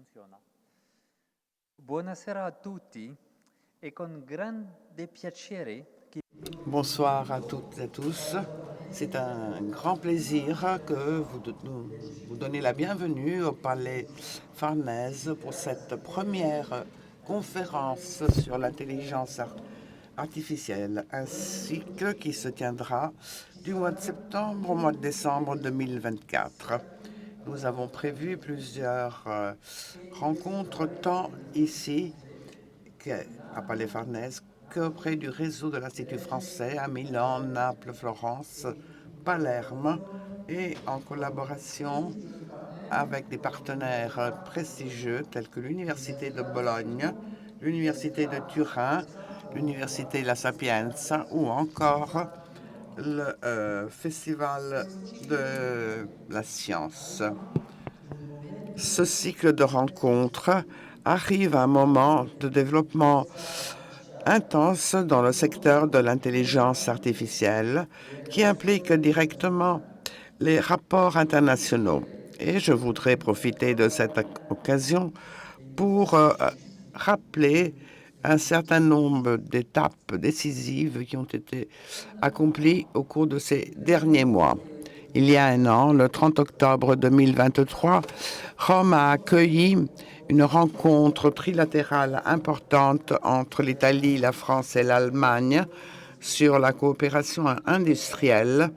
funziona. Buonasera a tutti e con grande piacere che... Bonsoir à toutes et à tous. C'est un grand plaisir que vous donnez la bienvenue au Palais Farnèse pour cette première conférence sur l'intelligence artificielle, un cycle qui se tiendra du mois de septembre au mois de décembre 2024. Nous avons prévu plusieurs rencontres tant ici qu'à Palais Farnèse qu'auprès du réseau de l'Institut français à Milan, Naples, Florence, Palerme et en collaboration avec des partenaires prestigieux tels que l'Université de Bologne, l'Université de Turin, l'Université La Sapienza ou encore le Festival de la science. Ce cycle de rencontres arrive à un moment de développement intense dans le secteur de l'intelligence artificielle qui implique directement les rapports internationaux. Et je voudrais profiter de cette occasion pour rappeler un certain nombre d'étapes décisives qui ont été accomplies au cours de ces derniers mois. Il y a un an, le 30 octobre 2023, Rome a accueilli une rencontre trilatérale importante entre l'Italie, la France et l'Allemagne sur la coopération industrielle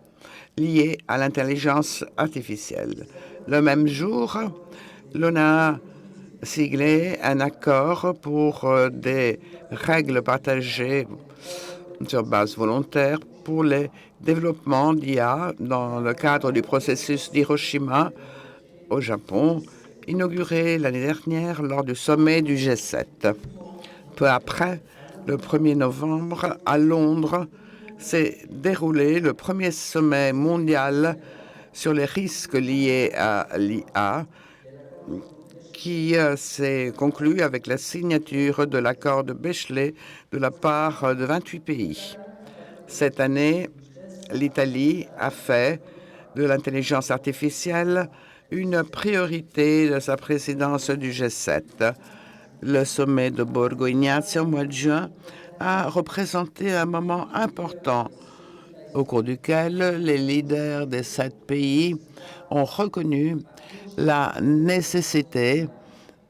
liée à l'intelligence artificielle. Le même jour, l'on a siglé un accord pour des règles partagées sur base volontaire pour les développements d'IA dans le cadre du processus d'Hiroshima au Japon, inauguré l'année dernière lors du sommet du G7. Peu après, le 1er novembre, à Londres, s'est déroulé le premier sommet mondial sur les risques liés à l'IA, qui s'est conclu avec la signature de l'accord de Bechley de la part de 28 pays. Cette année, l'Italie a fait de l'intelligence artificielle une priorité de sa présidence du G7. Le sommet de Borgo Ignazio au mois de juin a représenté un moment important au cours duquel les leaders des 7 pays ont reconnu la nécessité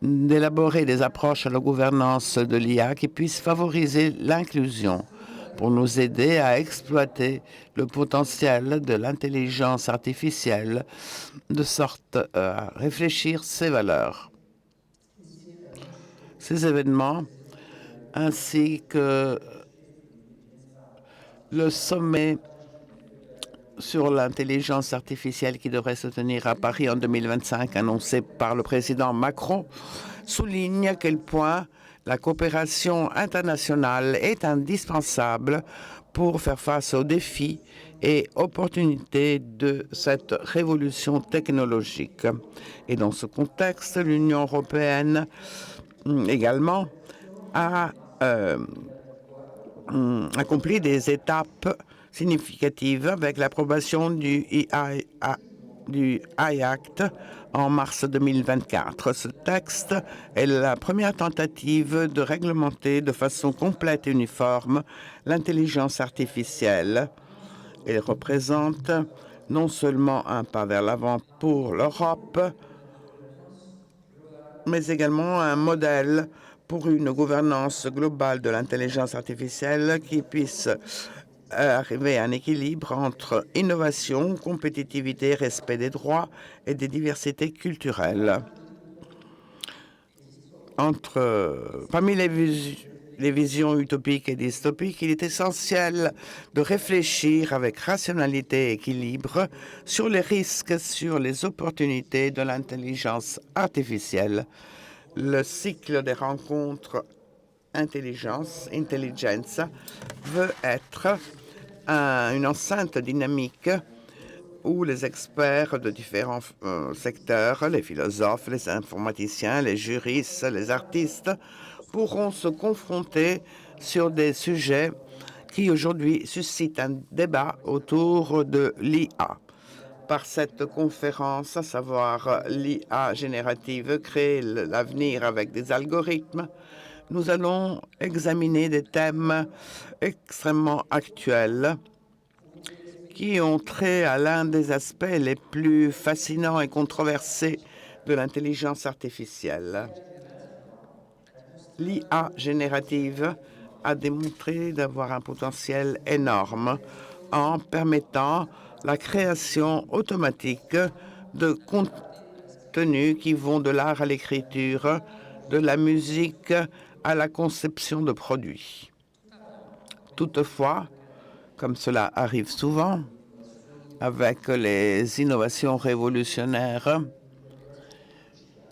d'élaborer des approches à la gouvernance de l'IA qui puissent favoriser l'inclusion pour nous aider à exploiter le potentiel de l'intelligence artificielle de sorte à réfléchir ses valeurs. Ces événements, ainsi que le sommet sur l'intelligence artificielle qui devrait se tenir à Paris en 2025, annoncé par le président Macron, soulignent à quel point la coopération internationale est indispensable pour faire face aux défis et opportunités de cette révolution technologique. Et dans ce contexte, l'Union européenne également a accompli des étapes significatives avec l'approbation du AI Act en mars 2024. Ce texte est la première tentative de réglementer de façon complète et uniforme l'intelligence artificielle. Elle représente non seulement un pas vers l'avant pour l'Europe, mais également un modèle pour une gouvernance globale de l'intelligence artificielle qui puisse arriver à un équilibre entre innovation, compétitivité, respect des droits et des diversités culturelles. Parmi les visions utopiques et dystopiques, il est essentiel de réfléchir avec rationalité et équilibre sur les risques, sur les opportunités de l'intelligence artificielle. Le cycle des rencontres intelligence veut être une enceinte dynamique où les experts de différents secteurs, les philosophes, les informaticiens, les juristes, les artistes, pourront se confronter sur des sujets qui aujourd'hui suscitent un débat autour de l'IA. par cette conférence, à savoir l'IA générative, créer l'avenir avec des algorithmes. Nous allons examiner des thèmes extrêmement actuels qui ont trait à l'un des aspects les plus fascinants et controversés de l'intelligence artificielle. L'IA générative a démontré d'avoir un potentiel énorme en permettant la création automatique de contenus qui vont de l'art à l'écriture, de la musique à la conception de produits. Toutefois, comme cela arrive souvent avec les innovations révolutionnaires,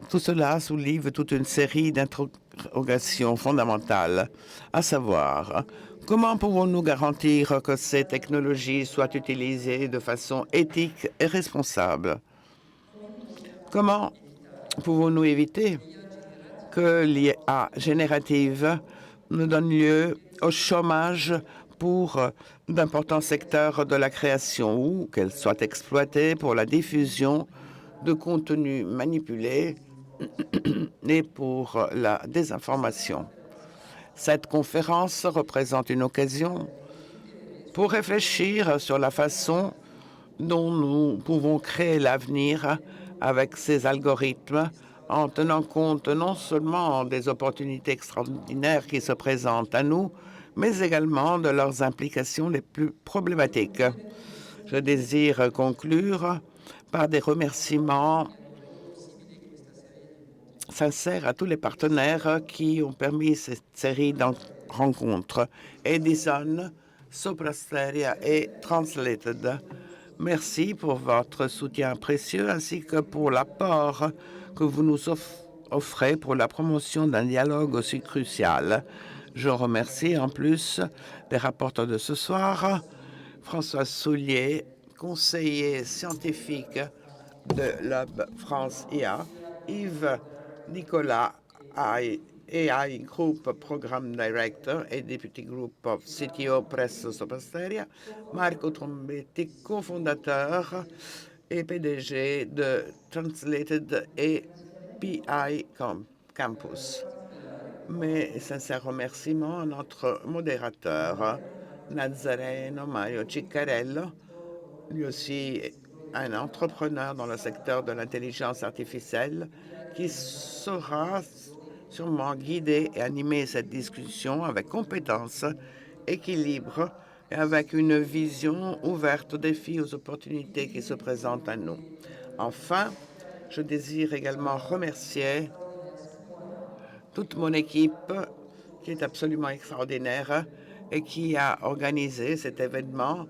tout cela soulève toute une série d'interrogations fondamentales, à savoir comment pouvons-nous garantir que ces technologies soient utilisées de façon éthique et responsable? Comment pouvons-nous éviter que l'IA générative ne donne lieu au chômage pour d'importants secteurs de la création ou qu'elle soit exploitée pour la diffusion de contenus manipulés et pour la désinformation? Cette conférence représente une occasion pour réfléchir sur la façon dont nous pouvons créer l'avenir avec ces algorithmes en tenant compte non seulement des opportunités extraordinaires qui se présentent à nous, mais également de leurs implications les plus problématiques. Je désire conclure par des remerciements sincères à tous les partenaires qui ont permis cette série de rencontres. Edison, Soprasteria et Translated. Merci pour votre soutien précieux ainsi que pour l'apport que vous nous offrez pour la promotion d'un dialogue aussi crucial. Je remercie en plus les rapporteurs de ce soir, François Soulier, conseiller scientifique de l'Hub France IA, Yves Nicolas, AI Group Program Director et Deputy Group of CTO Presso Soprasteria, Marco Trombetti, cofondateur et PDG de Translated et PI Campus. Mes sincères remerciements à notre modérateur, Nazareno Mario Ciccarello, lui aussi un entrepreneur dans le secteur de l'intelligence artificielle, qui saura sûrement guider et animer cette discussion avec compétence, équilibre et avec une vision ouverte aux défis, aux opportunités qui se présentent à nous. Enfin, je désire également remercier toute mon équipe qui est absolument extraordinaire et qui a organisé cet événement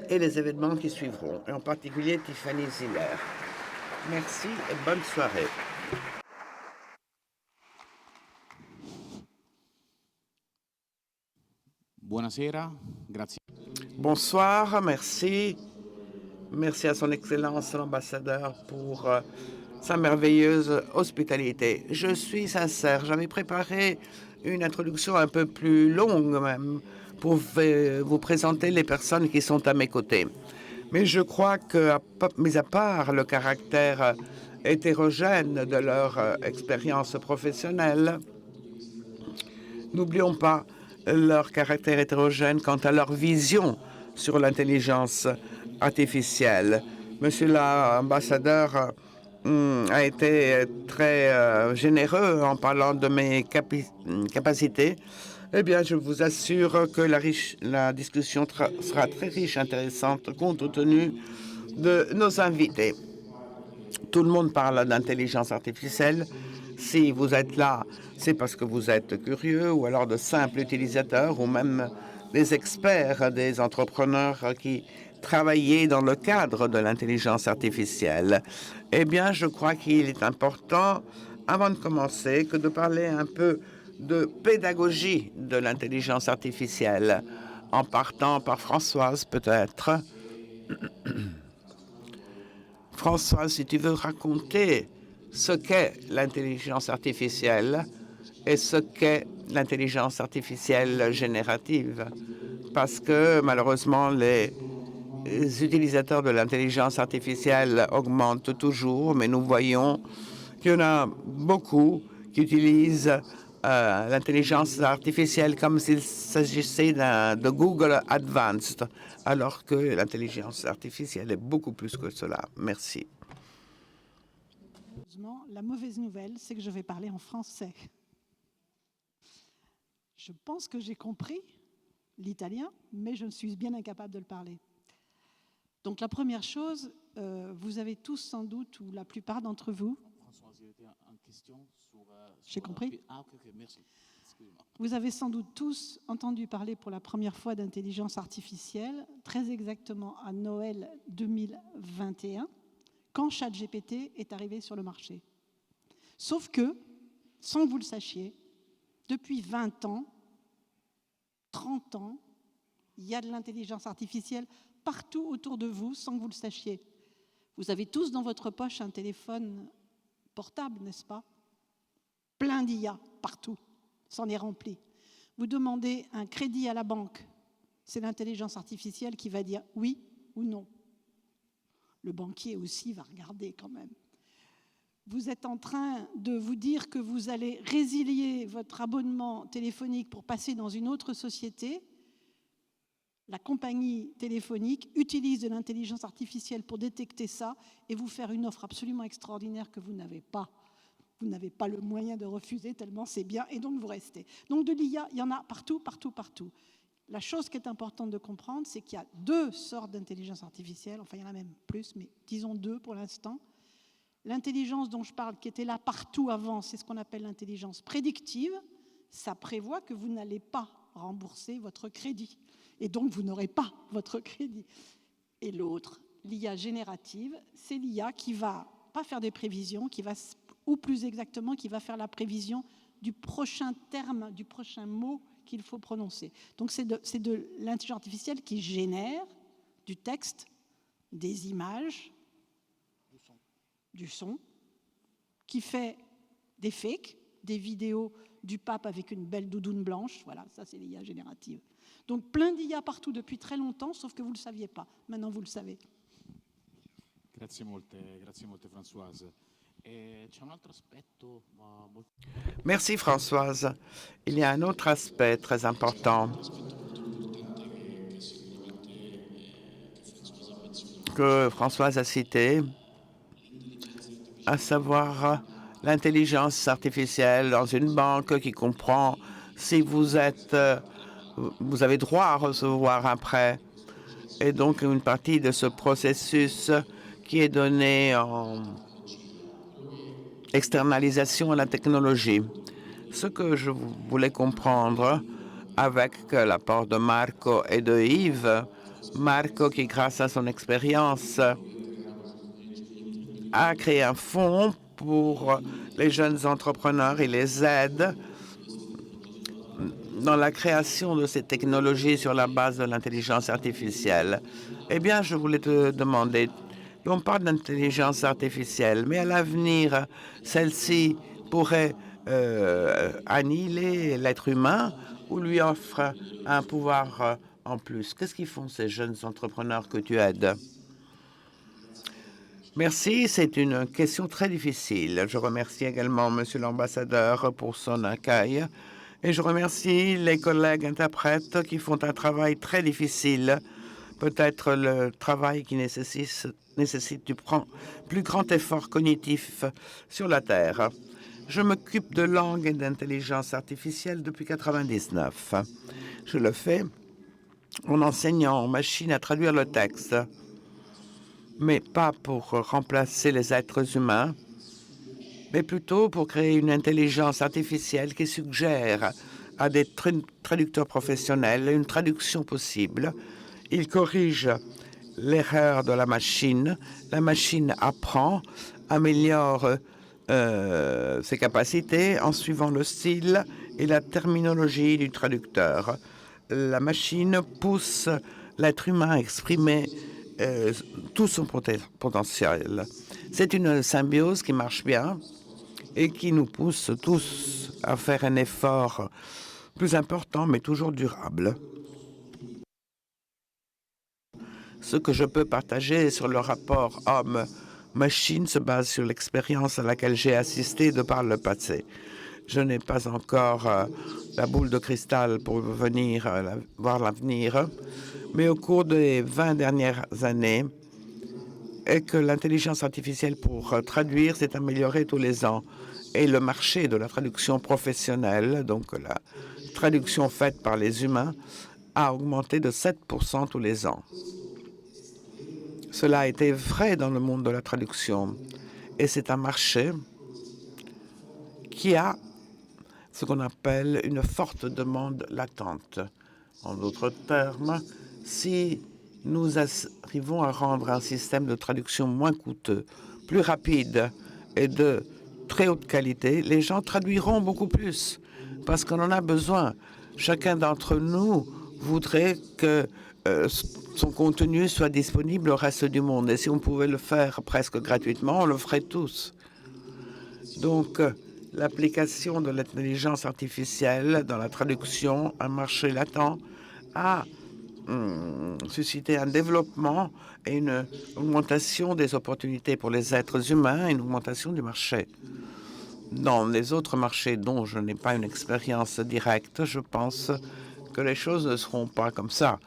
et les événements qui suivront, et en particulier Tiffany Ziller. Merci et bonne soirée. Buonasera, grazie. Bonsoir, merci. Merci à son Excellence l'ambassadeur pour sa merveilleuse hospitalité. Je suis sincère, j'avais préparé une introduction un peu plus longue même pour vous présenter les personnes qui sont à mes côtés. Mais je crois que, mis à part le caractère hétérogène de leur expérience professionnelle, n'oublions pas leur caractère hétérogène quant à leur vision sur l'intelligence artificielle. Monsieur l'ambassadeur a été très généreux en parlant de mes capacités. Eh bien, je vous assure que la discussion sera très riche, intéressante, compte tenu de nos invités. Tout le monde parle d'intelligence artificielle. Si vous êtes là, c'est parce que vous êtes curieux ou alors de simples utilisateurs ou même des experts, des entrepreneurs qui travaillaient dans le cadre de l'intelligence artificielle. Eh bien, je crois qu'il est important, avant de commencer, que de parler un peu de pédagogie de l'intelligence artificielle, en partant par Françoise peut-être. Françoise, si tu veux raconter ce qu'est l'intelligence artificielle et ce qu'est l'intelligence artificielle générative, parce que malheureusement les utilisateurs de l'intelligence artificielle augmentent toujours, mais nous voyons qu'il y en a beaucoup qui utilisent l'intelligence artificielle comme s'il s'agissait de Google Advanced, alors que l'intelligence artificielle est beaucoup plus que cela. Merci. La mauvaise nouvelle, c'est que je vais parler en français. Je pense que j'ai compris l'italien, mais je suis bien incapable de le parler. Donc la première chose, vous avez tous sans doute, ou la plupart d'entre vous, j'ai compris. Ah, ok, merci. Vous avez sans doute tous entendu parler pour la première fois d'intelligence artificielle, très exactement à Noël 2021, quand ChatGPT est arrivé sur le marché. Sauf que, sans que vous le sachiez, depuis 20 ans, 30 ans, il y a de l'intelligence artificielle partout autour de vous, sans que vous le sachiez. Vous avez tous dans votre poche un téléphone portable, n'est-ce pas? Plein d'IA, partout. C'en est rempli. Vous demandez un crédit à la banque, c'est l'intelligence artificielle qui va dire oui ou non. Le banquier aussi va regarder quand même. Vous êtes en train de vous dire que vous allez résilier votre abonnement téléphonique pour passer dans une autre société. La compagnie téléphonique utilise de l'intelligence artificielle pour détecter ça et vous faire une offre absolument extraordinaire que vous n'avez pas. Vous n'avez pas le moyen de refuser tellement c'est bien et donc vous restez. Donc de l'IA, il y en a partout, partout, partout. La chose qui est importante de comprendre, c'est qu'il y a 2 sortes d'intelligence artificielle, enfin il y en a même plus, mais disons 2 pour l'instant. L'intelligence dont je parle, qui était là partout avant, c'est ce qu'on appelle l'intelligence prédictive. Ça prévoit que vous n'allez pas rembourser votre crédit. Et donc, vous n'aurez pas votre crédit. Et l'autre, l'IA générative, c'est l'IA qui va pas faire des prévisions, ou plus exactement, qui va faire la prévision du prochain terme, du prochain mot qu'il faut prononcer. Donc, c'est de l'intelligence artificielle qui génère du texte, des images, du son, qui fait des fakes, des vidéos du pape avec une belle doudoune blanche. Voilà, ça c'est l'IA générative. Donc plein d'IA partout depuis très longtemps, sauf que vous ne le saviez pas. Maintenant vous le savez. Grazie molte Françoise. C'è un altro aspetto molto... Merci Françoise. Il y a un autre aspect très important que Françoise a cité, à savoir l'intelligence artificielle dans une banque qui comprend si vous avez droit à recevoir un prêt. Et donc une partie de ce processus qui est donné en externalisation à la technologie. Ce que je voulais comprendre avec l'apport de Marco et de Yves, Marco qui grâce à son expérience a créé un fonds pour les jeunes entrepreneurs et les aide dans la création de ces technologies sur la base de l'intelligence artificielle. Eh bien, je voulais te demander, on parle d'intelligence artificielle, mais à l'avenir, celle-ci pourrait annihiler l'être humain ou lui offre un pouvoir en plus. Qu'est-ce qu'ils font ces jeunes entrepreneurs que tu aides? Merci, c'est une question très difficile. Je remercie également Monsieur l'ambassadeur pour son accueil et je remercie les collègues interprètes qui font un travail très difficile, peut-être le travail qui nécessite du plus grand effort cognitif sur la Terre. Je m'occupe de langue et d'intelligence artificielle depuis 1999. Je le fais en enseignant aux machines à traduire le texte, mais pas pour remplacer les êtres humains, mais plutôt pour créer une intelligence artificielle qui suggère à des traducteurs professionnels une traduction possible. Il corrige l'erreur de la machine apprend, améliore ses capacités en suivant le style et la terminologie du traducteur. La machine pousse l'être humain à exprimer tout son potentiel. C'est une symbiose qui marche bien et qui nous pousse tous à faire un effort plus important, mais toujours durable. Ce que je peux partager sur le rapport homme-machine se base sur l'expérience à laquelle j'ai assisté de par le passé. Je n'ai pas encore la boule de cristal pour venir voir l'avenir, mais au cours des 20 dernières années, et que l'intelligence artificielle pour traduire s'est améliorée tous les ans. Et le marché de la traduction professionnelle, donc la traduction faite par les humains, a augmenté de 7% tous les ans. Cela a été vrai dans le monde de la traduction. Et c'est un marché qui a ce qu'on appelle une forte demande latente. En d'autres termes, si nous arrivons à rendre un système de traduction moins coûteux, plus rapide et de très haute qualité, les gens traduiront beaucoup plus parce qu'on en a besoin. Chacun d'entre nous voudrait que son contenu soit disponible au reste du monde. Et si on pouvait le faire presque gratuitement, on le ferait tous. Donc, l'application de l'intelligence artificielle dans la traduction, un marché latent, a suscité un développement et une augmentation des opportunités pour les êtres humains et une augmentation du marché. Dans les autres marchés dont je n'ai pas une expérience directe, je pense que les choses ne seront pas comme ça.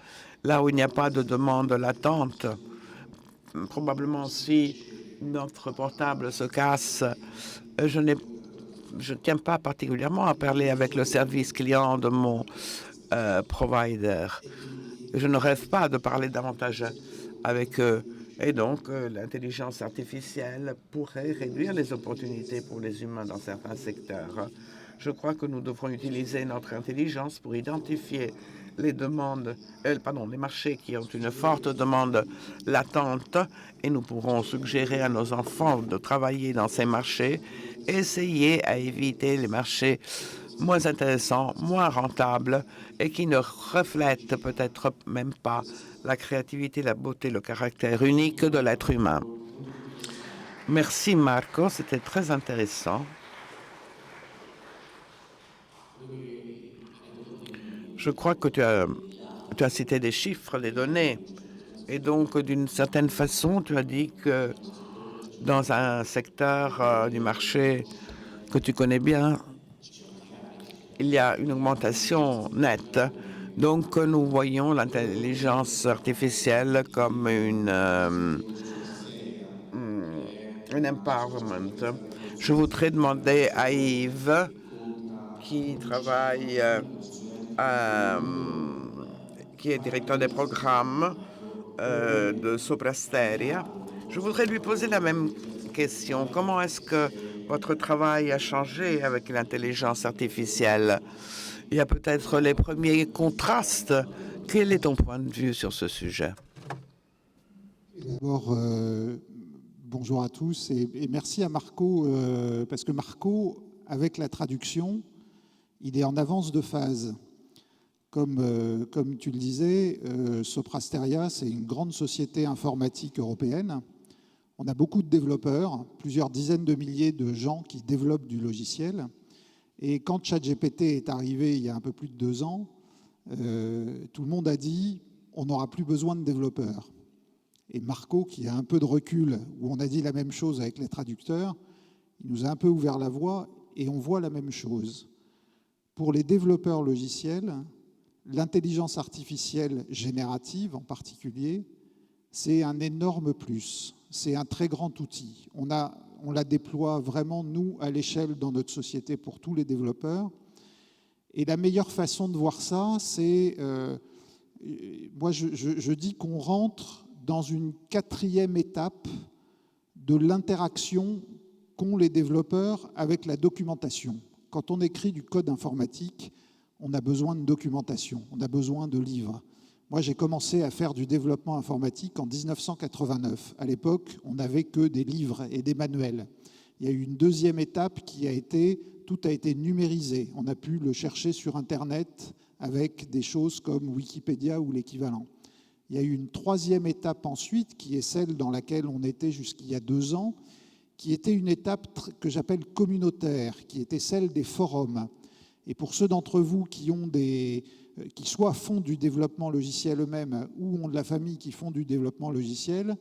Là où il n'y a pas de demande latente, probablement si notre portable se casse, je ne tiens pas particulièrement à parler avec le service client de mon provider. Je ne rêve pas de parler davantage avec eux. Et donc, l'intelligence artificielle pourrait réduire les opportunités pour les humains dans certains secteurs. Je crois que nous devrons utiliser notre intelligence pour identifier les les marchés qui ont une forte demande latente, et nous pourrons suggérer à nos enfants de travailler dans ces marchés, essayer à éviter les marchés moins intéressants, moins rentables et qui ne reflètent peut-être même pas la créativité, la beauté, le caractère unique de l'être humain. Merci Marco, c'était très intéressant. Je crois que tu as cité des chiffres, des données, et donc d'une certaine façon, tu as dit que dans un secteur du marché que tu connais bien, il y a une augmentation nette. Donc, nous voyons l'intelligence artificielle comme un empowerment. Je voudrais demander à Yves, qui travaille, qui est directeur des programmes de Soprasteria, je voudrais lui poser la même question. Comment est-ce que votre travail a changé avec l'intelligence artificielle? Il y a peut-être les premiers contrastes. Quel est ton point de vue sur ce sujet? D'abord, bonjour à tous et merci à Marco, parce que Marco, avec la traduction, il est en avance de phase. Comme tu le disais, Soprasteria, c'est une grande société informatique européenne. On a beaucoup de développeurs, plusieurs dizaines de milliers de gens qui développent du logiciel. Et quand ChatGPT est arrivé il y a un peu plus de 2 ans, tout le monde a dit on n'aura plus besoin de développeurs. Et Marco, qui a un peu de recul, où on a dit la même chose avec les traducteurs, il nous a un peu ouvert la voie et on voit la même chose. Pour les développeurs logiciels, l'intelligence artificielle générative en particulier, c'est un énorme plus. C'est un très grand outil. On la déploie vraiment, nous, à l'échelle dans notre société pour tous les développeurs. Et la meilleure façon de voir ça, c'est... moi, je dis qu'on rentre dans une 4e étape de l'interaction qu'ont les développeurs avec la documentation. Quand on écrit du code informatique, on a besoin de documentation, on a besoin de livres. Moi, j'ai commencé à faire du développement informatique en 1989. À l'époque, on n'avait que des livres et des manuels. Il y a eu une 2e étape qui a été, tout a été numérisé. On a pu le chercher sur Internet avec des choses comme Wikipédia ou l'équivalent. Il y a eu une 3e étape ensuite, qui est celle dans laquelle on était jusqu'il y a 2 ans, qui était une étape que j'appelle communautaire, qui était celle des forums. Et pour ceux d'entre vous qui soit font du développement logiciel eux-mêmes ou ont de la famille qui font du développement logiciel,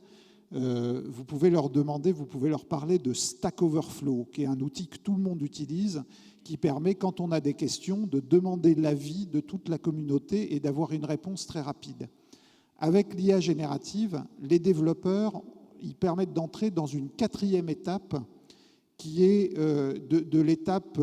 vous pouvez leur demander, vous pouvez leur parler de Stack Overflow, qui est un outil que tout le monde utilise, qui permet, quand on a des questions, de demander l'avis de toute la communauté et d'avoir une réponse très rapide. Avec l'IA générative, les développeurs, ils permettent d'entrer dans une 4e étape qui est de l'étape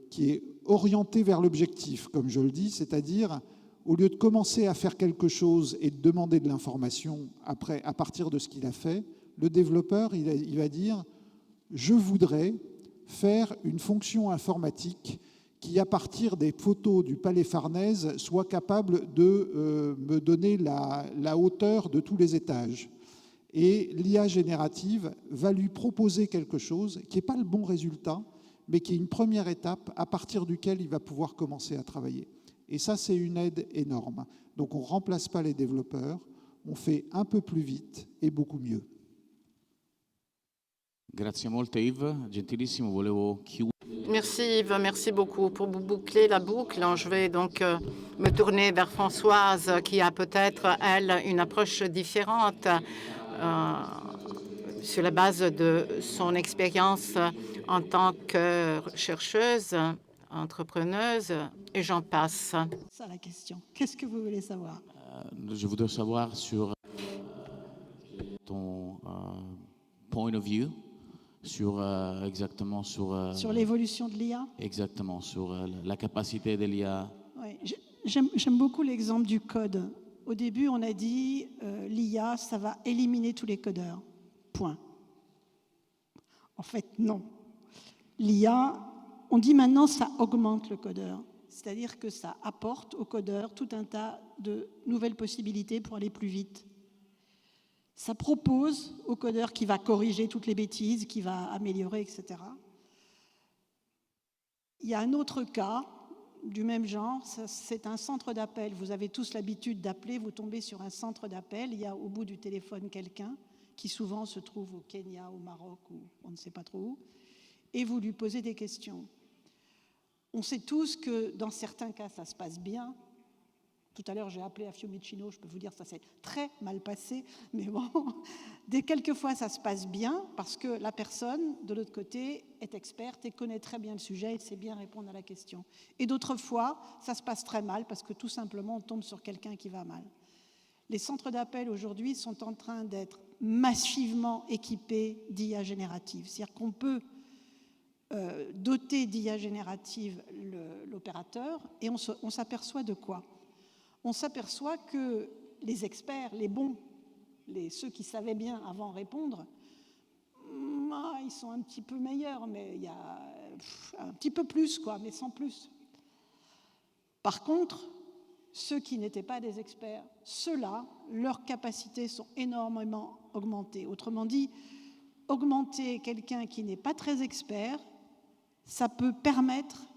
qui est orientée vers l'objectif, comme je le dis, c'est-à-dire au lieu de commencer à faire quelque chose et de demander de l'information après, à partir de ce qu'il a fait, le développeur, il va dire « je voudrais faire une fonction informatique qui, à partir des photos du palais Farnèse, soit capable de me donner la hauteur de tous les étages ». Et l'IA générative va lui proposer quelque chose qui n'est pas le bon résultat, mais qui est une première étape à partir duquel il va pouvoir commencer à travailler. Et ça, c'est une aide énorme. Donc, on ne remplace pas les développeurs, on fait un peu plus vite et beaucoup mieux. Grazie molto Yves, gentilissimo, volevo chiudere. Merci Yves, merci beaucoup. Pour boucler la boucle, je vais donc me tourner vers Françoise qui a peut-être, elle, une approche différente sur la base de son expérience en tant que chercheuse, entrepreneuse, et j'en passe. C'est ça la question. Qu'est-ce que vous voulez savoir? Je voudrais savoir sur ton point of view, sur exactement sur l'évolution de l'IA. Exactement, sur la capacité de l'IA. Oui, j'aime beaucoup l'exemple du code. Au début, on a dit l'IA, ça va éliminer tous les codeurs. Point. En fait, non. L'IA, on dit maintenant, ça augmente le codeur. C'est-à-dire que ça apporte au codeur tout un tas de nouvelles possibilités pour aller plus vite. Ça propose au codeur qui va corriger toutes les bêtises, qui va améliorer, etc. Il y a un autre cas du même genre, c'est un centre d'appel. Vous avez tous l'habitude d'appeler, vous tombez sur un centre d'appel, il y a au bout du téléphone quelqu'un qui souvent se trouve au Kenya, au Maroc ou on ne sait pas trop où, et vous lui posez des questions. On sait tous que dans certains cas, ça se passe bien. Tout à l'heure, j'ai appelé à Fiumicino, je peux vous dire que ça s'est très mal passé, mais bon, quelquefois ça se passe bien parce que la personne de l'autre côté est experte et connaît très bien le sujet et sait bien répondre à la question. Et d'autres fois, ça se passe très mal parce que tout simplement on tombe sur quelqu'un qui va mal. Les centres d'appel aujourd'hui sont en train d'être massivement équipés d'IA générative. C'est-à-dire qu'on peut doter d'IA générative l'opérateur et on s'aperçoit de quoi? On s'aperçoit que les experts, les bons, ceux qui savaient bien avant répondre, ils sont un petit peu meilleurs, mais il y a un petit peu plus, quoi, mais sans plus. Par contre, ceux qui n'étaient pas des experts, ceux-là, leurs capacités sont énormément augmentées. Autrement dit, augmenter quelqu'un qui n'est pas très expert, ça peut permettre,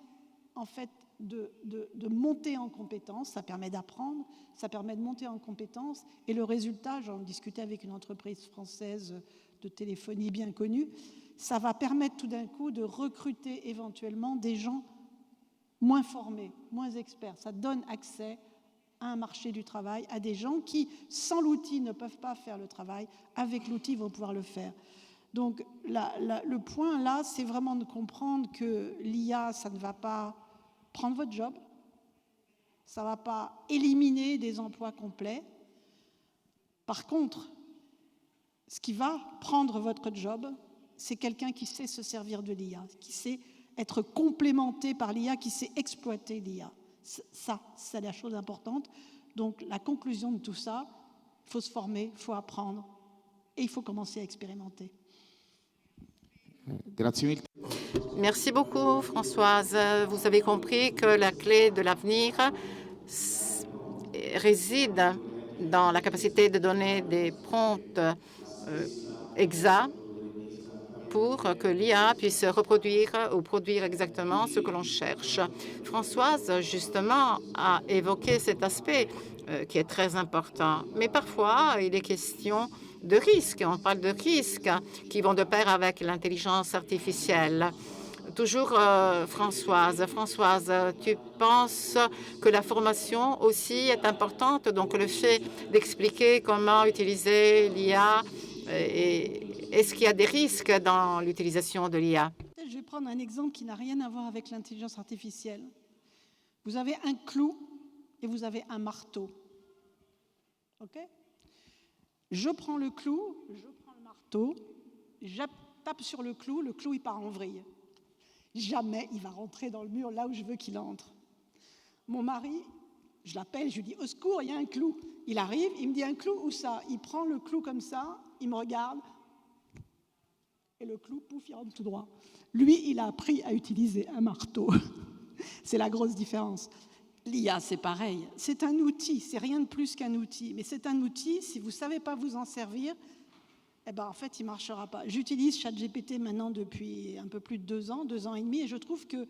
en fait, de monter en compétences, ça permet d'apprendre, ça permet de monter en compétences, et le résultat, j'en discutais avec une entreprise française de téléphonie bien connue, ça va permettre tout d'un coup de recruter éventuellement des gens moins formés, moins experts. Ça donne accès à un marché du travail, à des gens qui, sans l'outil, ne peuvent pas faire le travail, avec l'outil, vont pouvoir le faire. Donc le point là, c'est vraiment de comprendre que l'IA, ça ne va pas prendre votre job, ça ne va pas éliminer des emplois complets. Par contre, ce qui va prendre votre job, c'est quelqu'un qui sait se servir de l'IA, qui sait être complémenté par l'IA, qui sait exploiter l'IA. Ça, c'est la chose importante. Donc, la conclusion de tout ça, il faut se former, il faut apprendre et il faut commencer à expérimenter. Merci beaucoup, Françoise. Vous avez compris que la clé de l'avenir réside dans la capacité de donner des prompts exacts pour que l'IA puisse reproduire ou produire exactement ce que l'on cherche. Françoise, justement, a évoqué cet aspect qui est très important. Mais parfois, il est question de risques. On parle de risques qui vont de pair avec l'intelligence artificielle. Toujours Françoise. Françoise, tu penses que la formation aussi est importante, donc le fait d'expliquer comment utiliser l'IA, est-ce qu'il y a des risques dans l'utilisation de l'IA? Je vais prendre un exemple qui n'a rien à voir avec l'intelligence artificielle. Vous avez un clou et vous avez un marteau. OK? Je prends le clou, je prends le marteau, je tape sur le clou il part en vrille. Jamais il va rentrer dans le mur là où je veux qu'il entre. Mon mari, je l'appelle, je lui dis « Au secours, il y a un clou ». Il arrive, il me dit « Un clou, où ça ?» Il prend le clou comme ça, il me regarde, et le clou, pouf, il rentre tout droit. Lui, il a appris à utiliser un marteau. C'est la grosse différence. L'IA, c'est pareil. C'est un outil, c'est rien de plus qu'un outil. Mais c'est un outil, si vous ne savez pas vous en servir, eh ben, en fait, il ne marchera pas. J'utilise ChatGPT maintenant depuis un peu plus de 2 ans et demi, et je trouve que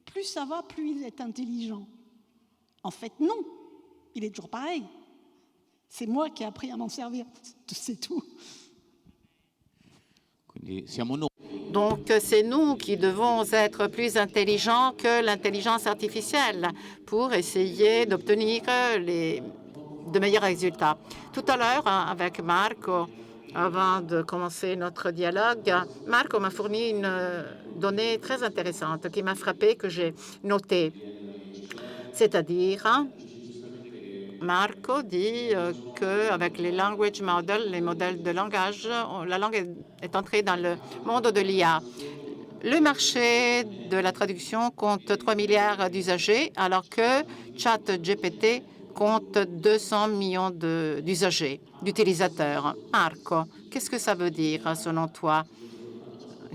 plus ça va, plus il est intelligent. En fait, non. Il est toujours pareil. C'est moi qui ai appris à m'en servir. C'est tout. Quindi siamo noi. Donc, c'est nous qui devons être plus intelligents que l'intelligence artificielle pour essayer d'obtenir de meilleurs résultats. Tout à l'heure, avec Marco, avant de commencer notre dialogue, Marco m'a fourni une donnée très intéressante qui m'a frappée, que j'ai notée. C'est-à-dire, Marco dit qu'avec les language models, les modèles de langage, la langue est entrée dans le monde de l'IA. Le marché de la traduction compte 3 milliards d'usagers, alors que ChatGPT compte 200 millions d'usagers, d'utilisateurs. Marco, qu'est-ce que ça veut dire, selon toi?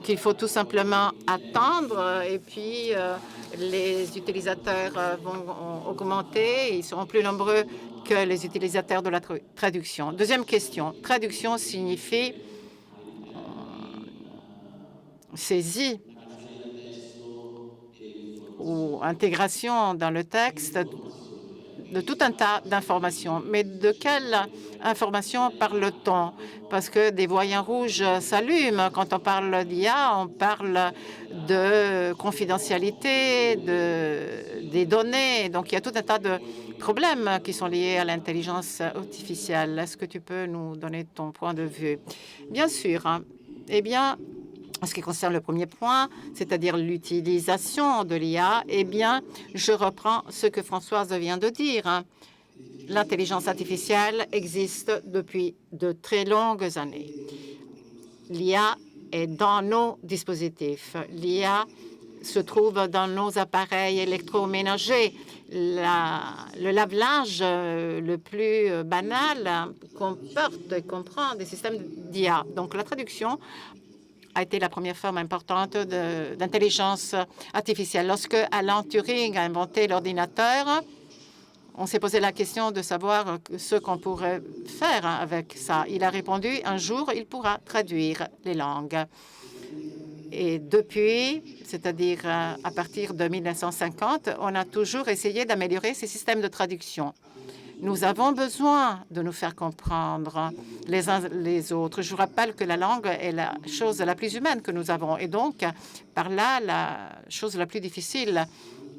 Qu'il faut tout simplement attendre et puis les utilisateurs vont augmenter, ils seront plus nombreux que les utilisateurs de la traduction. Deuxième question, traduction signifie saisie ou intégration dans le texte de tout un tas d'informations. Mais de quelle information parle-t-on? Parce que des voyants rouges s'allument. Quand on parle d'IA, on parle de confidentialité, des données. Donc, il y a tout un tas de problèmes qui sont liés à l'intelligence artificielle. Est-ce que tu peux nous donner ton point de vue? Bien sûr. Eh bien, en ce qui concerne le premier point, c'est-à-dire l'utilisation de l'IA, eh bien, je reprends ce que Françoise vient de dire. L'intelligence artificielle existe depuis de très longues années. L'IA est dans nos dispositifs. L'IA se trouve dans nos appareils électroménagers. Le lave-linge le plus banal comporte et comprend des systèmes d'IA. Donc, la traduction a été la première forme importante d'intelligence artificielle. Lorsque Alan Turing a inventé l'ordinateur, on s'est posé la question de savoir ce qu'on pourrait faire avec ça. Il a répondu, un jour, il pourra traduire les langues. Et depuis, c'est-à-dire à partir de 1950, on a toujours essayé d'améliorer ces systèmes de traduction. Nous avons besoin de nous faire comprendre les uns les autres. Je vous rappelle que la langue est la chose la plus humaine que nous avons et donc, par là, la chose la plus difficile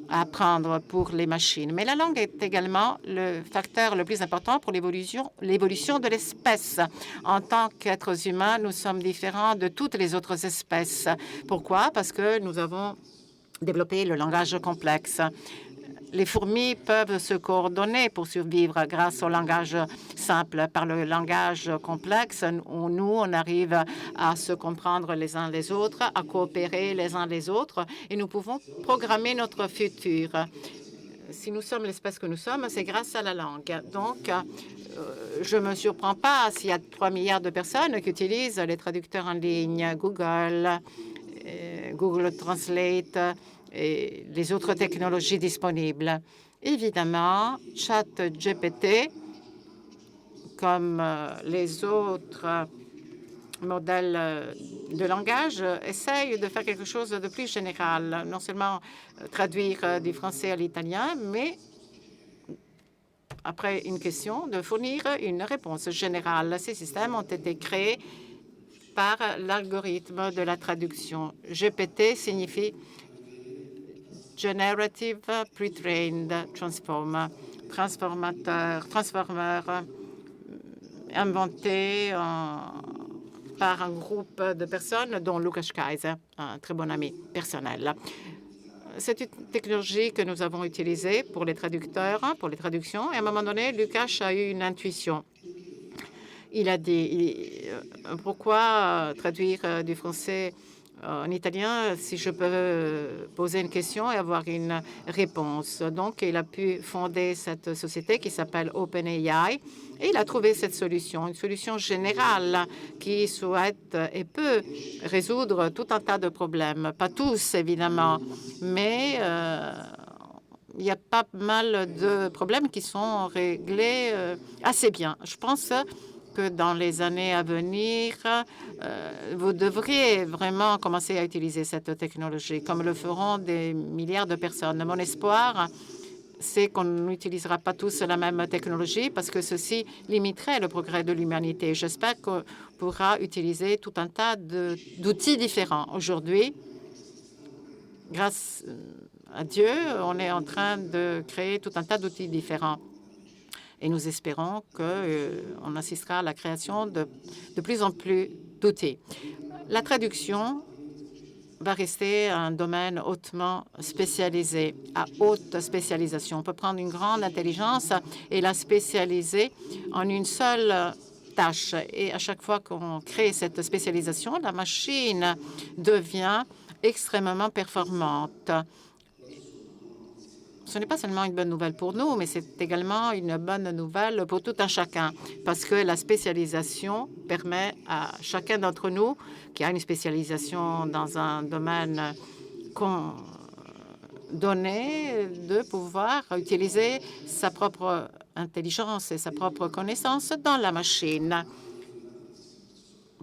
à apprendre pour les machines. Mais la langue est également le facteur le plus important pour l'évolution de l'espèce. En tant qu'êtres humains, nous sommes différents de toutes les autres espèces. Pourquoi? Parce que nous avons développé le langage complexe. Les fourmis peuvent se coordonner pour survivre grâce au langage simple. Par le langage complexe, nous, on arrive à se comprendre les uns les autres, à coopérer les uns les autres, et nous pouvons programmer notre futur. Si nous sommes l'espèce que nous sommes, c'est grâce à la langue. Donc, je ne me surprends pas s'il y a 3 milliards de personnes qui utilisent les traducteurs en ligne, Google, Google Translate, et les autres technologies disponibles. Évidemment, ChatGPT, comme les autres modèles de langage, essaye de faire quelque chose de plus général, non seulement traduire du français à l'italien, mais après une question, de fournir une réponse générale. Ces systèmes ont été créés par l'algorithme de la traduction. GPT signifie Generative Pre-trained Transformer, transformeur inventé par un groupe de personnes, dont Lucas Kaiser, un très bon ami personnel. C'est une technologie que nous avons utilisée pour les traducteurs, pour les traductions. Et à un moment donné, Lucas a eu une intuition. Il a dit, pourquoi traduire du français en italien si je peux poser une question et avoir une réponse. Donc, il a pu fonder cette société qui s'appelle OpenAI et il a trouvé cette solution, une solution générale qui souhaite et peut résoudre tout un tas de problèmes. Pas tous, évidemment, mais il y a pas mal de problèmes qui sont réglés assez bien. Je pense que dans les années à venir, vous devriez vraiment commencer à utiliser cette technologie, comme le feront des milliards de personnes. Mon espoir, c'est qu'on n'utilisera pas tous la même technologie parce que ceci limiterait le progrès de l'humanité. J'espère qu'on pourra utiliser tout un tas d'outils différents. Aujourd'hui, grâce à Dieu, on est en train de créer tout un tas d'outils différents. Et nous espérons qu'on assistera à la création de plus en plus d'outils. La traduction va rester un domaine hautement spécialisé, à haute spécialisation. On peut prendre une grande intelligence et la spécialiser en une seule tâche. Et à chaque fois qu'on crée cette spécialisation, la machine devient extrêmement performante. Ce n'est pas seulement une bonne nouvelle pour nous, mais c'est également une bonne nouvelle pour tout un chacun, parce que la spécialisation permet à chacun d'entre nous qui a une spécialisation dans un domaine donné de pouvoir utiliser sa propre intelligence et sa propre connaissance dans la machine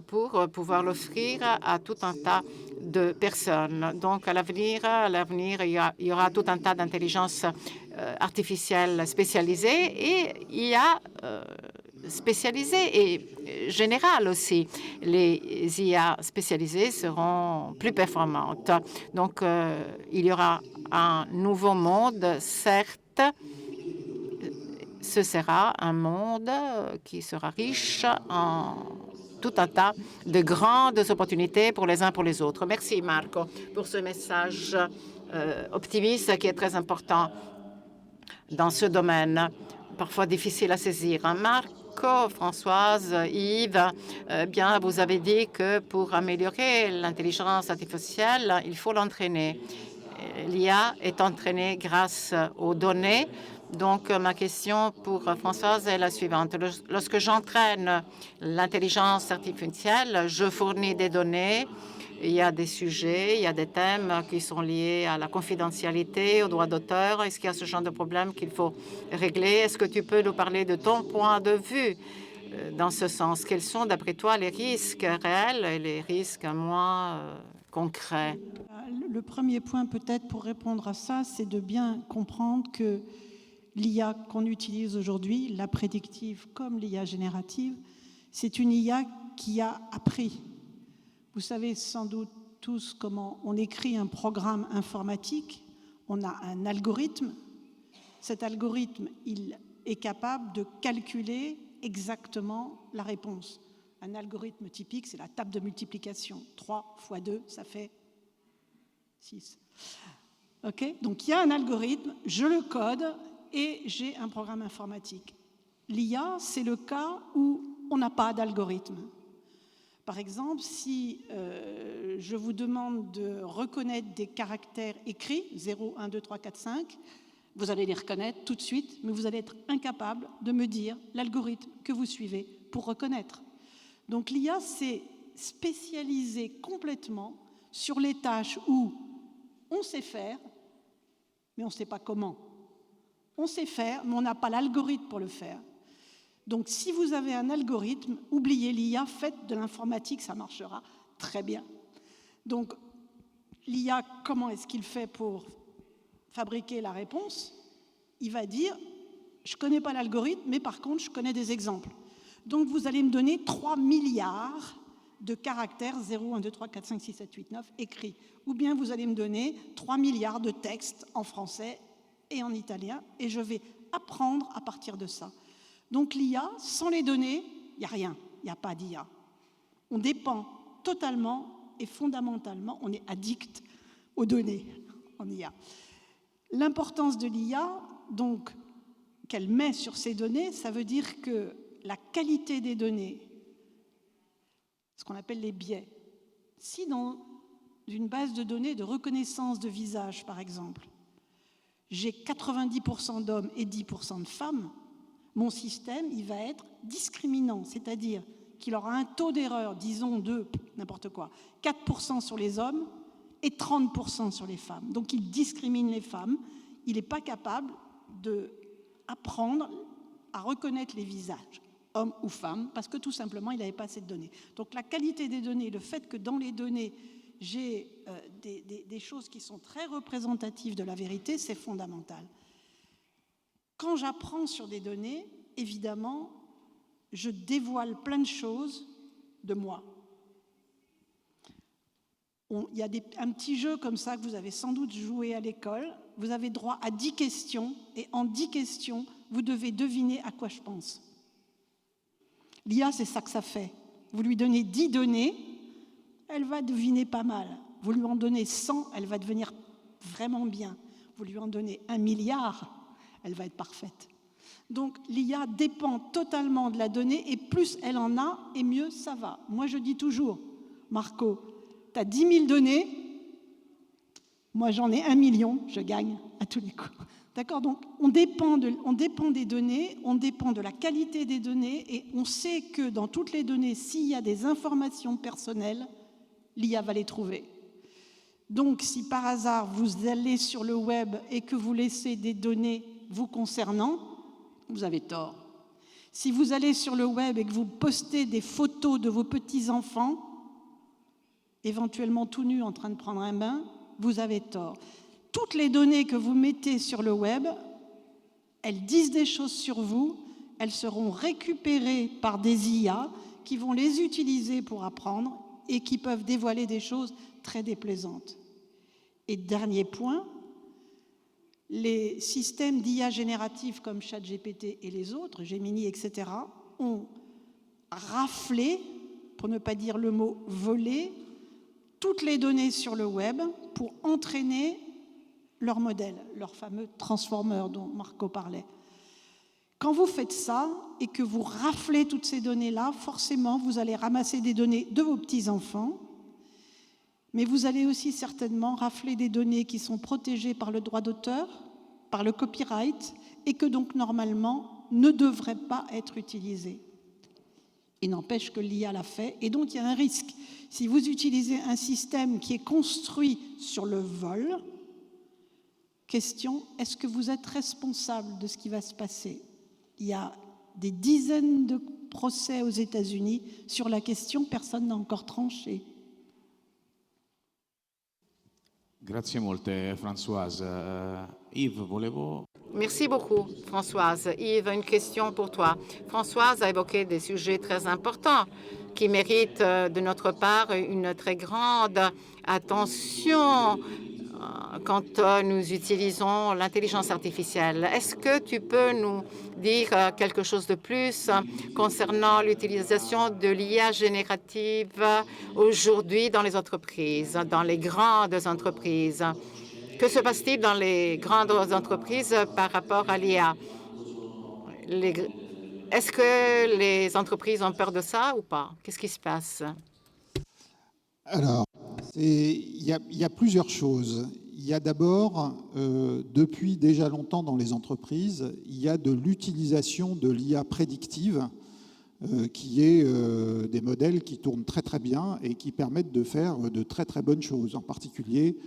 pour pouvoir l'offrir à tout un tas de personnes. Donc, à l'avenir, il y aura tout un tas d'intelligence artificielle spécialisée et IA spécialisée et générale aussi. Les IA spécialisées seront plus performantes. Donc, il y aura un nouveau monde, certes. Ce sera un monde qui sera riche en tout un tas de grandes opportunités pour les uns pour les autres. Merci Marco pour ce message optimiste qui est très important dans ce domaine, parfois difficile à saisir. Marco, Françoise, Yves, bien, vous avez dit que pour améliorer l'intelligence artificielle, il faut l'entraîner. L'IA est entraînée grâce aux données. Donc, ma question pour Françoise est la suivante. Lorsque j'entraîne l'intelligence artificielle, je fournis des données. Il y a des sujets, il y a des thèmes qui sont liés à la confidentialité, aux droits d'auteur. Est-ce qu'il y a ce genre de problème qu'il faut régler? Est-ce que tu peux nous parler de ton point de vue dans ce sens? Quels sont, d'après toi, les risques réels et les risques moins concrets? Le premier point, peut-être, pour répondre à ça, c'est de bien comprendre que l'IA qu'on utilise aujourd'hui, la prédictive comme l'IA générative, c'est une IA qui a appris. Vous savez sans doute tous comment on écrit un programme informatique. On a un algorithme. Cet algorithme, il est capable de calculer exactement la réponse. Un algorithme typique, c'est la table de multiplication. 3 fois 2, ça fait 6. OK? Donc, il y a un algorithme, je le code, et j'ai un programme informatique. L'IA, c'est le cas où on n'a pas d'algorithme. Par exemple, si je vous demande de reconnaître des caractères écrits, 0, 1, 2, 3, 4, 5, vous allez les reconnaître tout de suite, mais vous allez être incapable de me dire l'algorithme que vous suivez pour reconnaître. Donc l'IA s'est spécialisée complètement sur les tâches où on sait faire, mais on ne sait pas comment. On sait faire, mais on n'a pas l'algorithme pour le faire. Donc, si vous avez un algorithme, oubliez l'IA, faites de l'informatique, ça marchera très bien. Donc, l'IA, comment est-ce qu'il fait pour fabriquer la réponse? Il va dire, je ne connais pas l'algorithme, mais par contre, je connais des exemples. Donc, vous allez me donner 3 milliards de caractères 0, 1, 2, 3, 4, 5, 6, 7, 8, 9 écrits. Ou bien vous allez me donner 3 milliards de textes en français et en italien, et je vais apprendre à partir de ça. Donc l'IA, sans les données, il n'y a rien, il n'y a pas d'IA. On dépend totalement et fondamentalement, on est addict aux données en IA. L'importance de l'IA, donc, qu'elle met sur ces données, ça veut dire que la qualité des données, ce qu'on appelle les biais, si dans une base de données de reconnaissance de visage, par exemple, j'ai 90% d'hommes et 10% de femmes, mon système, il va être discriminant, c'est-à-dire qu'il aura un taux d'erreur, disons de n'importe quoi, 4% sur les hommes et 30% sur les femmes. Donc il discrimine les femmes, il n'est pas capable d'apprendre à reconnaître les visages, hommes ou femmes, parce que tout simplement, il n'avait pas assez de données. Donc la qualité des données, le fait que dans les données, j'ai des choses qui sont très représentatives de la vérité, c'est fondamental. Quand j'apprends sur des données, évidemment, je dévoile plein de choses de moi. Il y a un petit jeu comme ça que vous avez sans doute joué à l'école. Vous avez droit à 10 questions, et en 10 questions, vous devez deviner à quoi je pense. L'IA, c'est ça que ça fait. Vous lui donnez 10 données, elle va deviner pas mal. Vous lui en donnez 100, elle va devenir vraiment bien. Vous lui en donnez 1 milliard, elle va être parfaite. Donc l'IA dépend totalement de la donnée, et plus elle en a, et mieux ça va. Moi, je dis toujours, Marco, tu as 10 000 données, moi j'en ai 1 million, je gagne à tous les coups. D'accord? Donc on dépend des données, on dépend de la qualité des données, et on sait que dans toutes les données, s'il y a des informations personnelles, l'IA va les trouver. Donc si par hasard vous allez sur le web et que vous laissez des données vous concernant, vous avez tort. Si vous allez sur le web et que vous postez des photos de vos petits-enfants, éventuellement tout nus en train de prendre un bain, vous avez tort. Toutes les données que vous mettez sur le web, elles disent des choses sur vous, elles seront récupérées par des IA qui vont les utiliser pour apprendre et qui peuvent dévoiler des choses très déplaisantes. Et dernier point, les systèmes d'IA génératifs comme ChatGPT et les autres, Gemini, etc., ont raflé, pour ne pas dire le mot volé, toutes les données sur le web pour entraîner leur modèle, leur fameux transformer dont Marco parlait. Quand vous faites ça et que vous raflez toutes ces données-là, forcément, vous allez ramasser des données de vos petits-enfants, mais vous allez aussi certainement rafler des données qui sont protégées par le droit d'auteur, par le copyright, et que donc normalement ne devraient pas être utilisées. Il n'empêche que l'IA l'a fait, et donc il y a un risque. Si vous utilisez un système qui est construit sur le vol, question, est-ce que vous êtes responsable de ce qui va se passer? Il y a des dizaines de procès aux États-Unis sur la question, personne n'a encore tranché. Grazie molte, Françoise. Yves, volevo... Merci beaucoup, Françoise. Yves, une question pour toi. Françoise a évoqué des sujets très importants qui méritent de notre part une très grande attention quand nous utilisons l'intelligence artificielle. Est-ce que tu peux nous dire quelque chose de plus concernant l'utilisation de l'IA générative aujourd'hui dans les entreprises, dans les grandes entreprises? Que se passe-t-il dans les grandes entreprises par rapport à l'IA? Est-ce que les entreprises ont peur de ça ou pas? Qu'est-ce qui se passe? Alors, il y a plusieurs choses. Il y a d'abord, depuis déjà longtemps dans les entreprises, il y a de l'utilisation de l'IA prédictive, qui est des modèles qui tournent très très bien et qui permettent de faire de très très bonnes choses. En particulier,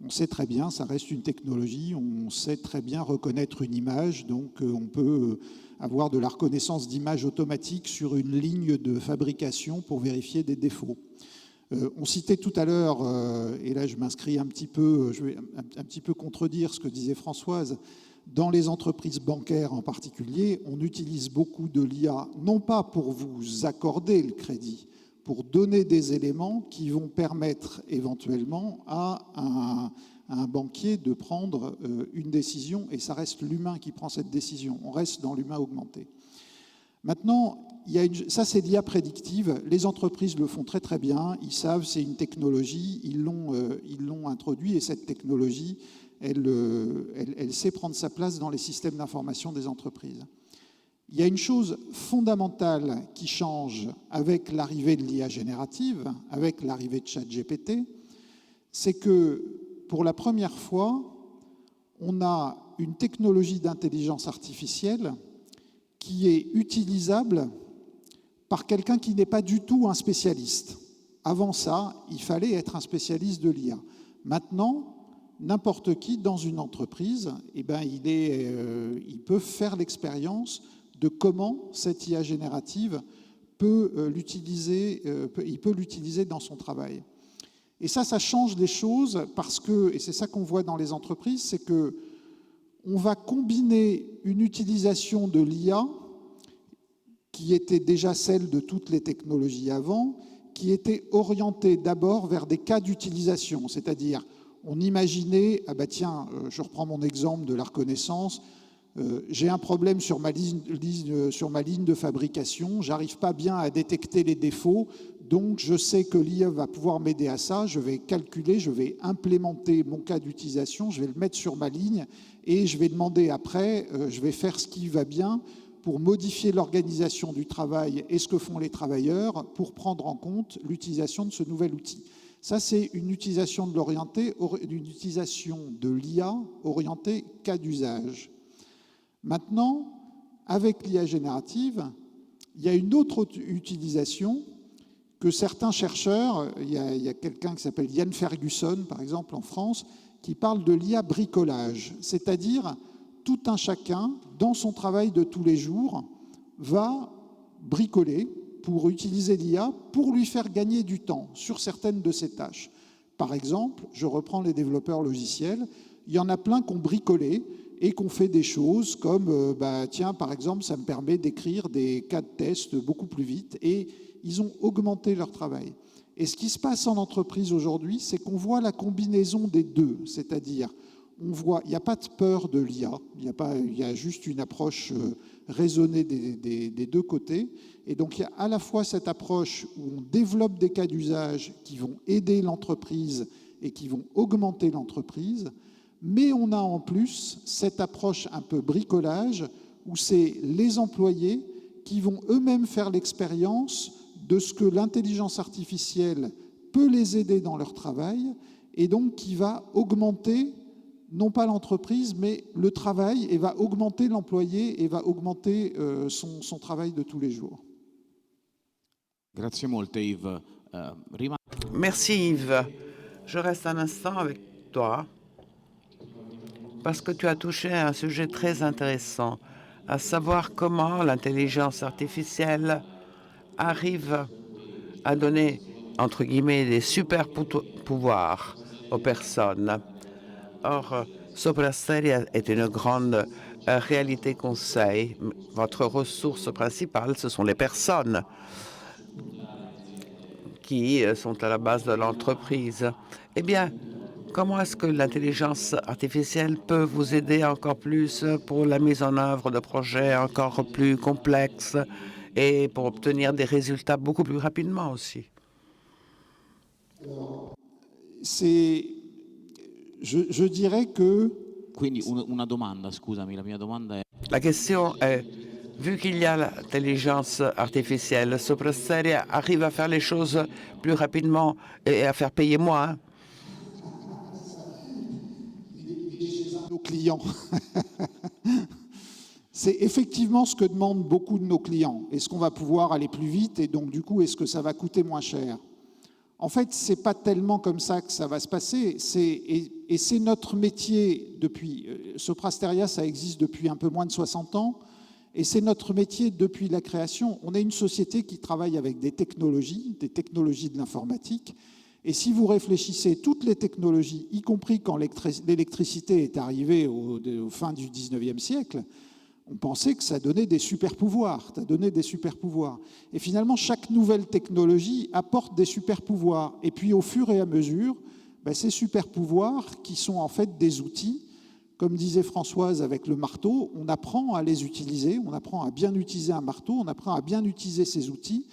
on sait très bien, ça reste une technologie, on sait très bien reconnaître une image, donc on peut avoir de la reconnaissance d'image automatique sur une ligne de fabrication pour vérifier des défauts. On citait tout à l'heure, et là je m'inscris un petit peu, je vais un petit peu contredire ce que disait Françoise, dans les entreprises bancaires en particulier, on utilise beaucoup de l'IA, non pas pour vous accorder le crédit, pour donner des éléments qui vont permettre éventuellement à un banquier de prendre une décision, et ça reste l'humain qui prend cette décision. On reste dans l'humain augmenté. Maintenant, ça c'est l'IA prédictive. Les entreprises le font très très bien. Ils savent, c'est une technologie, ils l'ont introduit, et cette technologie, elle sait prendre sa place dans les systèmes d'information des entreprises. Il y a une chose fondamentale qui change avec l'arrivée de l'IA générative, avec l'arrivée de ChatGPT, c'est que pour la première fois, on a une technologie d'intelligence artificielle qui est utilisable par quelqu'un qui n'est pas du tout un spécialiste. Avant ça, il fallait être un spécialiste de l'IA. Maintenant, n'importe qui dans une entreprise, il peut faire l'expérience de comment cette IA générative peut l'utiliser dans son travail. Et ça change les choses parce que, et c'est ça qu'on voit dans les entreprises, c'est qu'on va combiner une utilisation de l'IA qui était déjà celle de toutes les technologies avant, qui était orientée d'abord vers des cas d'utilisation, c'est-à-dire on imaginait, je reprends mon exemple de la reconnaissance, j'ai un problème sur ma ligne de fabrication, j'arrive pas bien à détecter les défauts, donc je sais que l'IA va pouvoir m'aider à ça, je vais calculer, je vais implémenter mon cas d'utilisation, je vais le mettre sur ma ligne et je vais demander après, je vais faire ce qui va bien pour modifier l'organisation du travail et ce que font les travailleurs pour prendre en compte l'utilisation de ce nouvel outil. Ça, c'est une utilisation de l'IA orientée cas d'usage. Maintenant, avec l'IA générative, il y a une autre utilisation que certains chercheurs, il y a quelqu'un qui s'appelle Ian Ferguson, par exemple, en France, qui parle de l'IA bricolage, c'est-à-dire tout un chacun, dans son travail de tous les jours, va bricoler pour utiliser l'IA pour lui faire gagner du temps sur certaines de ses tâches. Par exemple, je reprends les développeurs logiciels, il y en a plein qui ont bricolé et qu'on fait des choses comme, par exemple, ça me permet d'écrire des cas de test beaucoup plus vite, et ils ont augmenté leur travail. Et ce qui se passe en entreprise aujourd'hui, c'est qu'on voit la combinaison des deux, c'est-à-dire, il n'y a pas de peur de l'IA, il y a juste une approche raisonnée des deux côtés, et donc il y a à la fois cette approche où on développe des cas d'usage qui vont aider l'entreprise et qui vont augmenter l'entreprise, mais on a en plus cette approche un peu bricolage où c'est les employés qui vont eux-mêmes faire l'expérience de ce que l'intelligence artificielle peut les aider dans leur travail, et donc qui va augmenter, non pas l'entreprise, mais le travail, et va augmenter l'employé et va augmenter son travail de tous les jours. Grazie molte Yves. Merci Yves. Je reste un instant avec toi parce que tu as touché à un sujet très intéressant, à savoir comment l'intelligence artificielle arrive à donner, entre guillemets, des super pouvoirs aux personnes. Or, Sopra Steria est une grande réalité conseil. Votre ressource principale, ce sont les personnes qui sont à la base de l'entreprise. Eh bien, comment est-ce que l'intelligence artificielle peut vous aider encore plus pour la mise en œuvre de projets encore plus complexes et pour obtenir des résultats beaucoup plus rapidement aussi? Je dirais que... Quindi una domanda, scusami, la mia domanda è... La question est, vu qu'il y a l'intelligence artificielle, Sopra Steria arrive à faire les choses plus rapidement et à faire payer moins nos clients. C'est effectivement ce que demandent beaucoup de nos clients. Est-ce qu'on va pouvoir aller plus vite, et donc du coup, est-ce que ça va coûter moins cher? En fait, ce n'est pas tellement comme ça que ça va se passer. Et c'est notre métier depuis... Sopra Steria, ça existe depuis un peu moins de 60 ans. Et c'est notre métier depuis la création. On est une société qui travaille avec des technologies de l'informatique. Et si vous réfléchissez, toutes les technologies, y compris quand l'électricité est arrivée au fin du 19e siècle, On pensait que ça donnait des super-pouvoirs, Et finalement, chaque nouvelle technologie apporte des super-pouvoirs. Et puis, au fur et à mesure, ces super-pouvoirs, qui sont en fait des outils, comme disait Françoise avec le marteau, on apprend à les utiliser, on apprend à bien utiliser un marteau, on apprend à bien utiliser ces outils,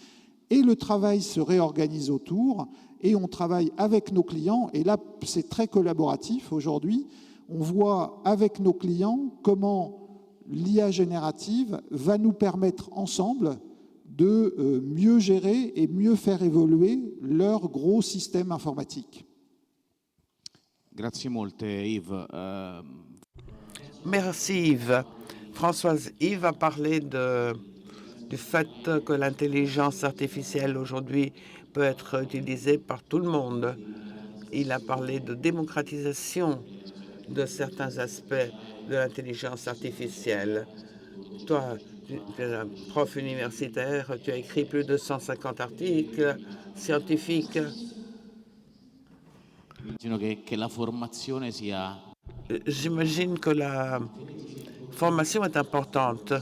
et le travail se réorganise autour, et on travaille avec nos clients, et là, c'est très collaboratif aujourd'hui. On voit avec nos clients comment l'IA générative va nous permettre ensemble de mieux gérer et mieux faire évoluer leur gros système informatique. Grazie molte Yves. Merci Yves. Françoise, Yves a parlé du fait que l'intelligence artificielle aujourd'hui peut être utilisée par tout le monde. Il a parlé de démocratisation de certains aspects de l'intelligence artificielle. Toi, tu es un prof universitaire, tu as écrit plus de 150 articles scientifiques. Che la formazione sia... J'imagine que la formation est importante.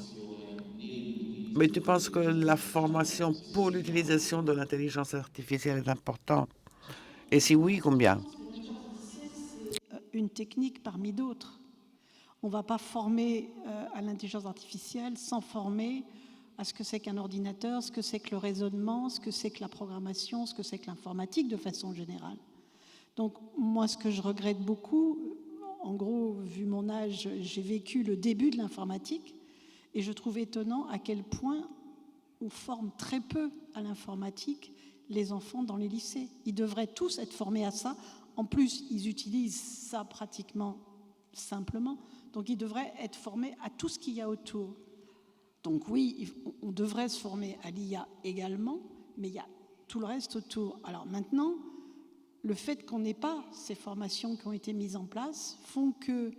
Mais tu penses que la formation pour l'utilisation de l'intelligence artificielle est importante? Et si oui, combien? Une technique parmi d'autres. On ne va pas former à l'intelligence artificielle sans former à ce que c'est qu'un ordinateur, ce que c'est que le raisonnement, ce que c'est que la programmation, ce que c'est que l'informatique de façon générale. Donc moi, ce que je regrette beaucoup, en gros, vu mon âge, j'ai vécu le début de l'informatique et je trouve étonnant à quel point on forme très peu à l'informatique les enfants dans les lycées. Ils devraient tous être formés à ça. En plus, ils utilisent ça pratiquement simplement. Donc, ils devraient être formés à tout ce qu'il y a autour. Donc oui, on devrait se former à l'IA également, mais il y a tout le reste autour. Alors maintenant, le fait qu'on n'ait pas ces formations qui ont été mises en place font que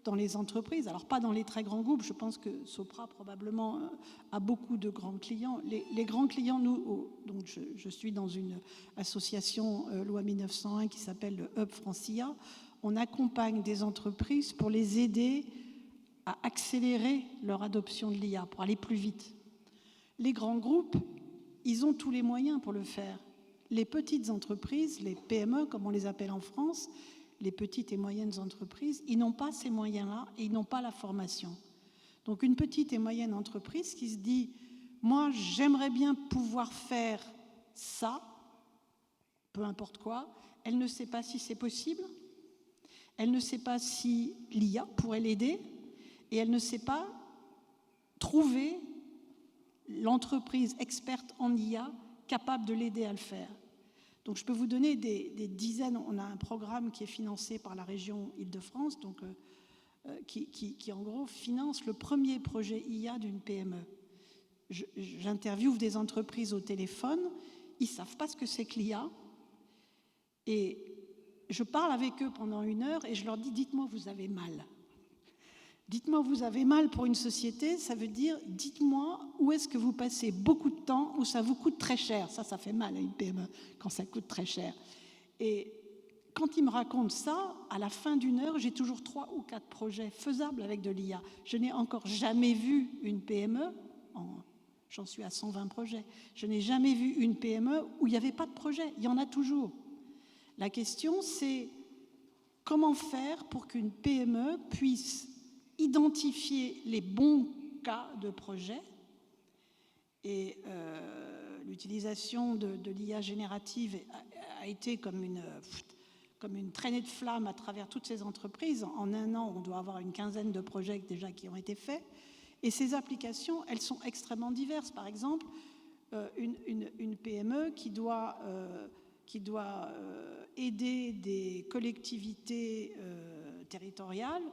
dans les entreprises, alors pas dans les très grands groupes, je pense que Sopra probablement a beaucoup de grands clients. Les grands clients, nous, donc je suis dans une association loi 1901 qui s'appelle le Hub Francia, on accompagne des entreprises pour les aider à accélérer leur adoption de l'IA, pour aller plus vite. Les grands groupes, ils ont tous les moyens pour le faire. Les petites entreprises, les PME, comme on les appelle en France, les petites et moyennes entreprises, ils n'ont pas ces moyens-là et ils n'ont pas la formation. Donc une petite et moyenne entreprise qui se dit « moi, j'aimerais bien pouvoir faire ça, peu importe quoi », elle ne sait pas si c'est possible, elle ne sait pas si l'IA pourrait l'aider et elle ne sait pas trouver l'entreprise experte en IA capable de l'aider à le faire. Donc je peux vous donner des dizaines, on a un programme qui est financé par la région Île-de-France, donc, qui en gros finance le premier projet IA d'une PME. J'interviewe des entreprises au téléphone, ils ne savent pas ce que c'est que l'IA, et je parle avec eux pendant 1 heure et je leur dis « dites-moi vous avez mal ». Dites-moi, vous avez mal pour une société, ça veut dire, dites-moi où est-ce que vous passez beaucoup de temps, où ça vous coûte très cher. Ça fait mal à une PME quand ça coûte très cher. Et quand ils me racontent ça, à la fin d'1 heure, j'ai toujours 3 ou 4 projets faisables avec de l'IA. Je n'ai encore jamais vu une PME, j'en suis à 120 projets, je n'ai jamais vu une PME où il n'y avait pas de projet. Il y en a toujours. La question, c'est comment faire pour qu'une PME puisse identifier les bons cas de projet et l'utilisation de l'IA générative a été comme une traînée de flammes à travers toutes ces entreprises. En 1 an, on doit avoir une quinzaine de projets déjà qui ont été faits et ces applications, elles sont extrêmement diverses. Par exemple, une PME qui doit aider des collectivités territoriales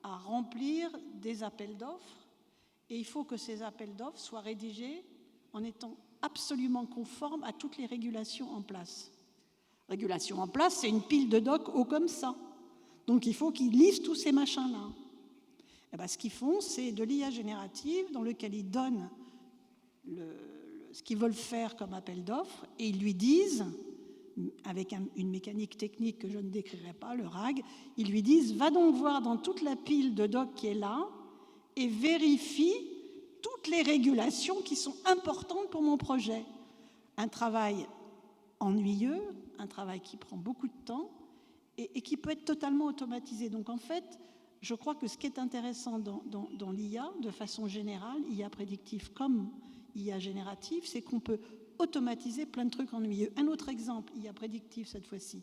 à remplir des appels d'offres et il faut que ces appels d'offres soient rédigés en étant absolument conformes à toutes les régulations en place. Régulation en place, c'est une pile de docs haut comme ça. Donc il faut qu'ils lisent tous ces machins-là. Et bien, ce qu'ils font, c'est de l'IA générative dans lequel ils donnent ce qu'ils veulent faire comme appel d'offres et ils lui disent, avec une mécanique technique que je ne décrirai pas, le RAG, ils lui disent « va donc voir dans toute la pile de docs qui est là et vérifie toutes les régulations qui sont importantes pour mon projet. Un travail ennuyeux, un travail qui prend beaucoup de temps et qui peut être totalement automatisé. Donc en fait, je crois que ce qui est intéressant dans l'IA, de façon générale, IA prédictive comme IA générative, c'est qu'on peut automatiser plein de trucs ennuyeux. Un autre exemple, IA prédictive cette fois-ci.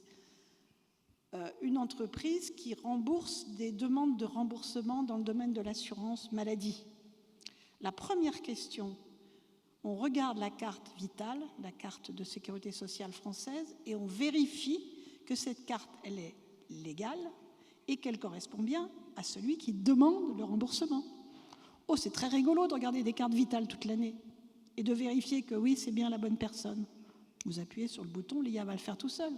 Une entreprise qui rembourse des demandes de remboursement dans le domaine de l'assurance maladie. La première question, on regarde la carte vitale, la carte de sécurité sociale française, et on vérifie que cette carte, elle est légale et qu'elle correspond bien à celui qui demande le remboursement. Oh, c'est très rigolo de regarder des cartes vitales toute l'année et de vérifier que oui, c'est bien la bonne personne. Vous appuyez sur le bouton, l'IA va le faire tout seul.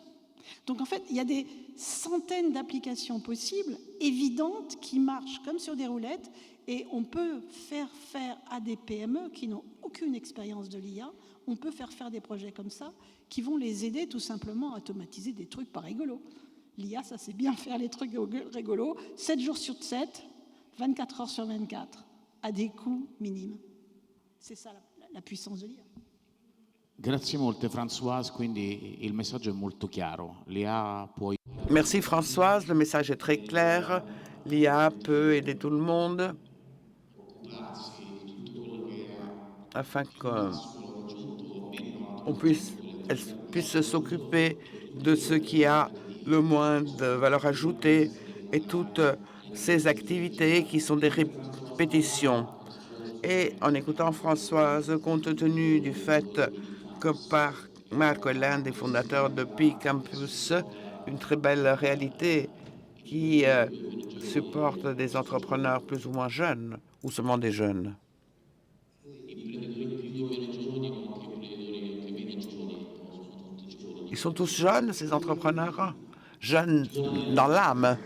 Donc en fait, il y a des centaines d'applications possibles, évidentes, qui marchent comme sur des roulettes, et on peut faire à des PME qui n'ont aucune expérience de l'IA, on peut faire des projets comme ça qui vont les aider tout simplement à automatiser des trucs pas rigolos. L'IA, ça c'est bien faire les trucs rigolos, 7 jours sur 7, 24 heures sur 24, à des coûts minimes. C'est ça la puissance de l'IA. Grazie molte Françoise, quindi il messaggio è molto chiaro. L'IA può... Merci Françoise, le message est très clair. L'IA peut aider tout le monde afin qu'elle puisse s'occuper de ce qui a le moins de valeur ajoutée et toutes ces activités qui sont des répétitions. Et en écoutant Françoise, compte tenu du fait que Marc est l'un des fondateurs de Pi Campus, une très belle réalité qui supporte des entrepreneurs plus ou moins jeunes, ou seulement des jeunes. Ils sont tous jeunes, ces entrepreneurs, jeunes dans l'âme.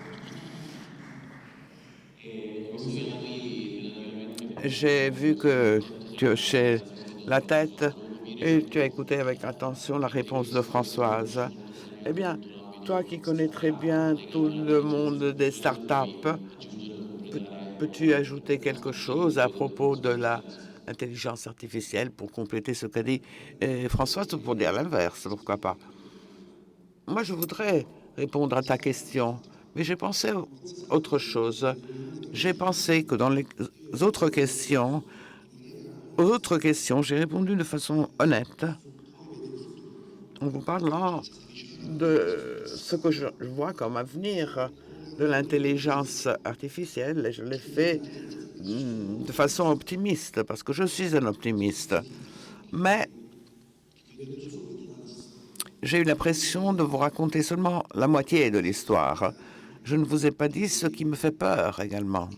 J'ai vu que tu hochais la tête et tu as écouté avec attention la réponse de Françoise. Eh bien, toi qui connais très bien tout le monde des startups, peux-tu ajouter quelque chose à propos de l'intelligence artificielle pour compléter ce qu'a dit Françoise, ou pour dire l'inverse, pourquoi pas? Moi, je voudrais répondre à ta question, mais j'ai pensé à autre chose. J'ai pensé que dans les autres questions, j'ai répondu de façon honnête en vous parlant de ce que je vois comme avenir de l'intelligence artificielle, et je l'ai fait de façon optimiste, parce que je suis un optimiste. Mais j'ai eu l'impression de vous raconter seulement la moitié de l'histoire. Je ne vous ai pas dit ce qui me fait peur également,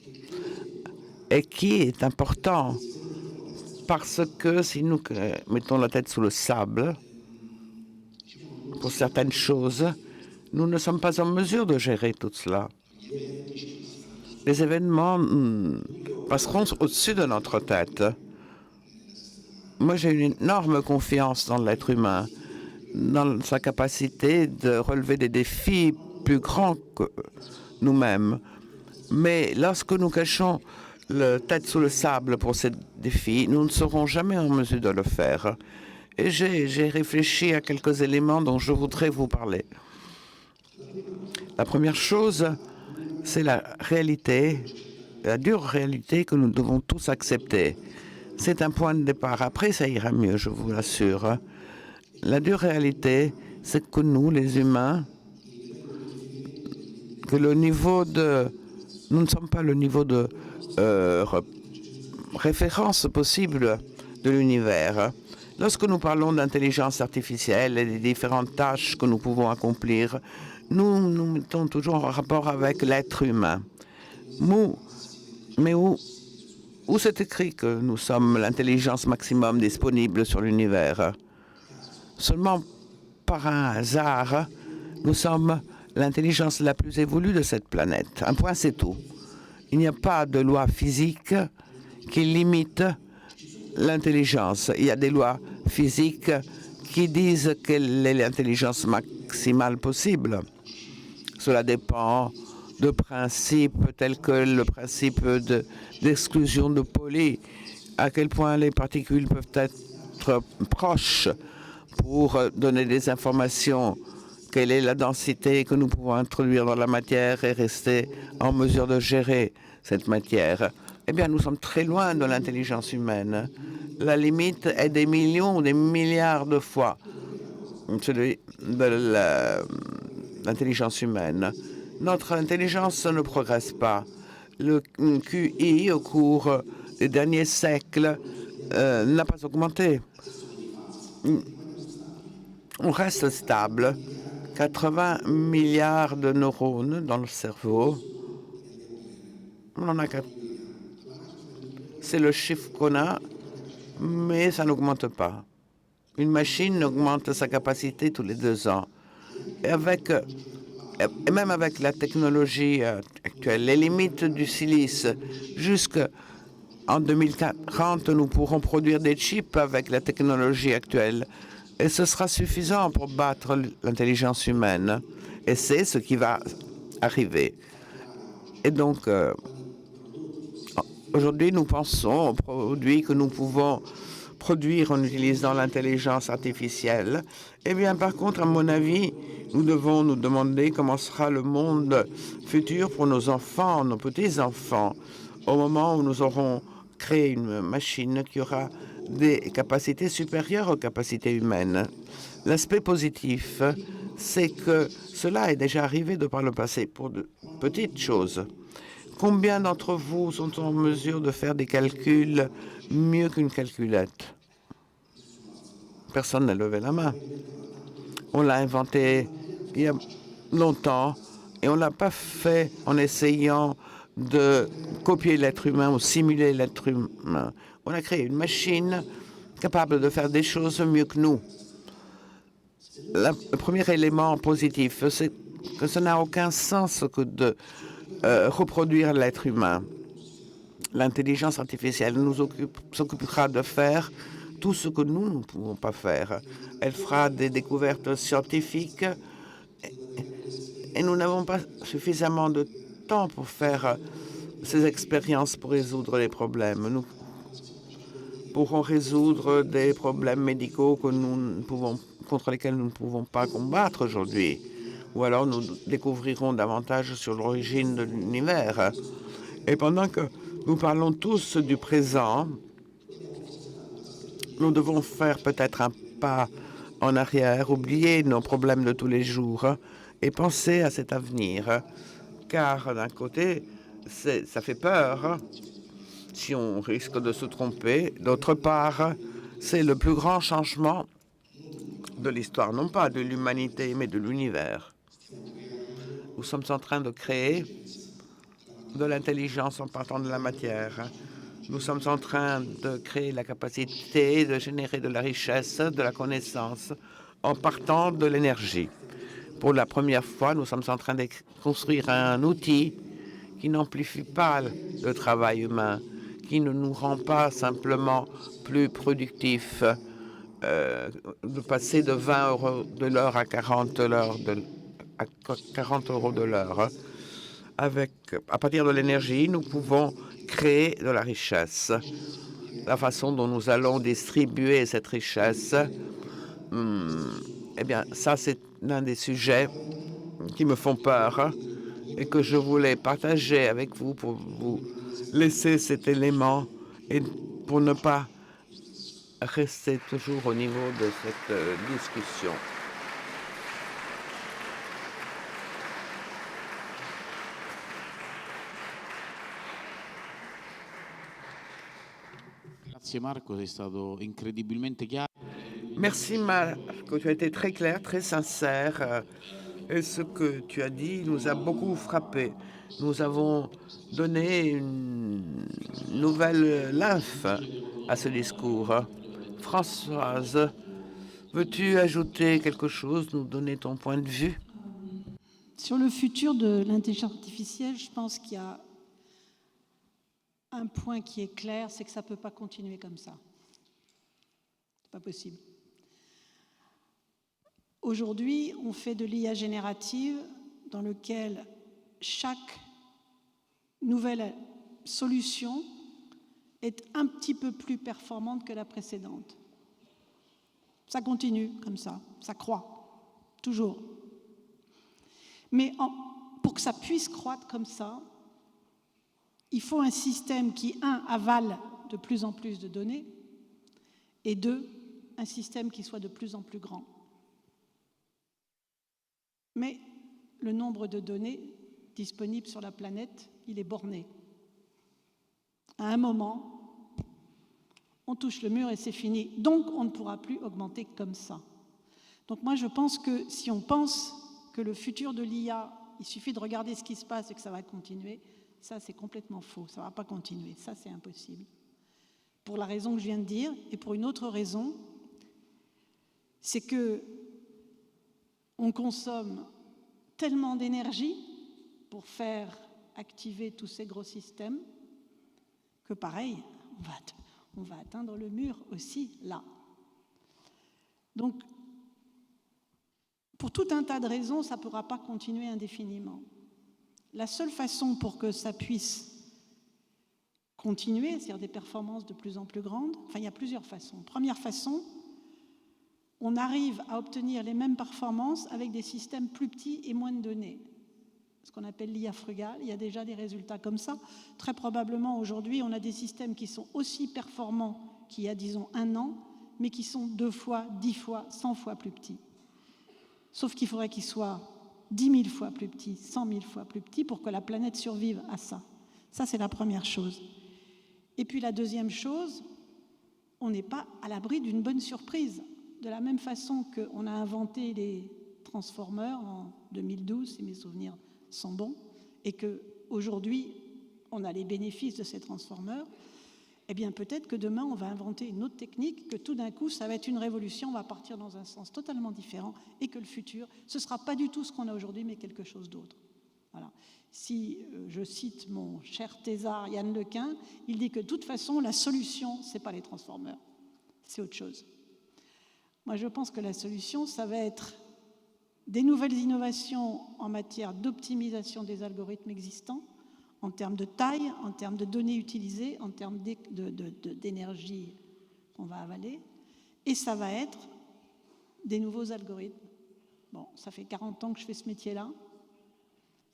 et qui est important, parce que si nous mettons la tête sous le sable, pour certaines choses, nous ne sommes pas en mesure de gérer tout cela. Les événements passeront au-dessus de notre tête. Moi, j'ai une énorme confiance dans l'être humain, dans sa capacité de relever des défis plus grands que nous-mêmes. Mais lorsque nous cachons la tête sous le sable pour ces défis, nous ne serons jamais en mesure de le faire. Et j'ai réfléchi à quelques éléments dont je voudrais vous parler. La première chose, c'est la réalité, la dure réalité que nous devons tous accepter. C'est un point de départ. Après, ça ira mieux, je vous l'assure. La dure réalité, c'est que nous, les humains, que le niveau de... Nous ne sommes pas le niveau de référence possible de l'univers. Lorsque nous parlons d'intelligence artificielle et des différentes tâches que nous pouvons accomplir, nous nous mettons toujours en rapport avec l'être humain. Mais où c'est écrit que nous sommes l'intelligence maximum disponible sur l'univers? Seulement par un hasard, nous sommes l'intelligence la plus évolue de cette planète. Un point, c'est tout. Il n'y a pas de loi physique qui limite l'intelligence. Il y a des lois physiques qui disent quelle est l'intelligence maximale possible. Cela dépend de principes tels que le principe d'exclusion de poli, à quel point les particules peuvent être proches pour donner des informations, quelle est la densité que nous pouvons introduire dans la matière et rester en mesure de gérer cette matière. Eh bien, nous sommes très loin de l'intelligence humaine. La limite est des millions ou des milliards de fois celui de l'intelligence humaine. Notre intelligence ne progresse pas. Le QI, au cours des derniers siècles, n'a pas augmenté. On reste stable. 80 milliards de neurones dans le cerveau. On en a c'est le chiffre qu'on a, mais ça n'augmente pas. Une machine augmente sa capacité tous les 2 ans. Et même avec la technologie actuelle, les limites du silice, jusqu'en 2040, nous pourrons produire des chips avec la technologie actuelle. Et ce sera suffisant pour battre l'intelligence humaine. Et c'est ce qui va arriver. Et donc, aujourd'hui, nous pensons aux produits que nous pouvons produire en utilisant l'intelligence artificielle. Eh bien, par contre, à mon avis, nous devons nous demander comment sera le monde futur pour nos enfants, nos petits-enfants, au moment où nous aurons créé une machine qui aura des capacités supérieures aux capacités humaines. L'aspect positif, c'est que cela est déjà arrivé de par le passé pour de petites choses. Combien d'entre vous sont en mesure de faire des calculs mieux qu'une calculette? Personne n'a levé la main. On l'a inventé il y a longtemps et on ne l'a pas fait en essayant de copier l'être humain ou simuler l'être humain. On a créé une machine capable de faire des choses mieux que nous. Le premier élément positif, c'est que ça n'a aucun sens que de reproduire l'être humain. L'intelligence artificielle s'occupera de faire tout ce que nous ne pouvons pas faire. Elle fera des découvertes scientifiques et nous n'avons pas suffisamment de temps pour faire ces expériences pour résoudre les problèmes. Nous pourrons résoudre des problèmes médicaux contre lesquels nous ne pouvons pas combattre aujourd'hui. Ou alors nous découvrirons davantage sur l'origine de l'univers. Et pendant que nous parlons tous du présent, nous devons faire peut-être un pas en arrière, oublier nos problèmes de tous les jours et penser à cet avenir. Car d'un côté, ça fait peur si on risque de se tromper. D'autre part, c'est le plus grand changement de l'histoire, non pas de l'humanité, mais de l'univers. Nous sommes en train de créer de l'intelligence en partant de la matière. Nous sommes en train de créer la capacité de générer de la richesse, de la connaissance, en partant de l'énergie. Pour la première fois, nous sommes en train de construire un outil qui n'amplifie pas le travail humain, qui ne nous rend pas simplement plus productifs, de passer de 20 € de l'heure à 40 € de l'heure. À partir de l'énergie, nous pouvons créer de la richesse. La façon dont nous allons distribuer cette richesse, eh bien, ça, c'est l'un des sujets qui me font peur et que je voulais partager avec vous pour vous laisser cet élément et pour ne pas rester toujours au niveau de cette discussion. Grazie Marco, sei stato incredibilmente chiaro. Merci Marco, tu as été très clair, très sincère. Et ce que tu as dit nous a beaucoup frappé. Nous avons donné une nouvelle lymphe à ce discours. Françoise, veux-tu ajouter quelque chose, nous donner ton point de vue? Sur le futur de l'intelligence artificielle, je pense qu'il y a un point qui est clair, c'est que ça ne peut pas continuer comme ça. C'est pas possible. Aujourd'hui, on fait de l'IA générative dans lequel chaque nouvelle solution est un petit peu plus performante que la précédente. Ça continue comme ça croît, toujours. Mais pour que ça puisse croître comme ça, il faut un système qui, avale de plus en plus de données, et 2, un système qui soit de plus en plus grand. Mais le nombre de données disponibles sur la planète, il est borné. À un moment, on touche le mur et c'est fini. Donc, on ne pourra plus augmenter comme ça. Donc moi, je pense que si on pense que le futur de l'IA, il suffit de regarder ce qui se passe et que ça va continuer, ça, c'est complètement faux. Ça ne va pas continuer. Ça, c'est impossible. Pour la raison que je viens de dire, et pour une autre raison, c'est que on consomme tellement d'énergie pour faire activer tous ces gros systèmes que, pareil, on va atteindre le mur aussi, là. Donc, pour tout un tas de raisons, ça ne pourra pas continuer indéfiniment. La seule façon pour que ça puisse continuer, c'est-à-dire des performances de plus en plus grandes, enfin, il y a plusieurs façons. Première façon, on arrive à obtenir les mêmes performances avec des systèmes plus petits et moins de données. Ce qu'on appelle l'IA frugale, il y a déjà des résultats comme ça. Très probablement, aujourd'hui, on a des systèmes qui sont aussi performants qu'il y a, disons, 1 an, mais qui sont 2 fois, 10 fois, 100 fois plus petits. Sauf qu'il faudrait qu'ils soient 10 000 fois plus petits, 100 000 fois plus petits pour que la planète survive à ça. Ça, c'est la première chose. Et puis la deuxième chose, on n'est pas à l'abri d'une bonne surprise. De la même façon qu'on a inventé les transformers en 2012, si mes souvenirs sont bons, et qu'aujourd'hui, on a les bénéfices de ces transformers, eh bien peut-être que demain, on va inventer une autre technique, que tout d'un coup, ça va être une révolution, on va partir dans un sens totalement différent, et que le futur, ce ne sera pas du tout ce qu'on a aujourd'hui, mais quelque chose d'autre. Voilà. Si je cite mon cher thésard Yann Lequin, il dit que de toute façon, la solution, ce n'est pas les transformers, c'est autre chose. Moi, je pense que la solution, ça va être des nouvelles innovations en matière d'optimisation des algorithmes existants, en termes de taille, en termes de données utilisées, en termes d'énergie qu'on va avaler, et ça va être des nouveaux algorithmes. Bon, ça fait 40 ans que je fais ce métier-là.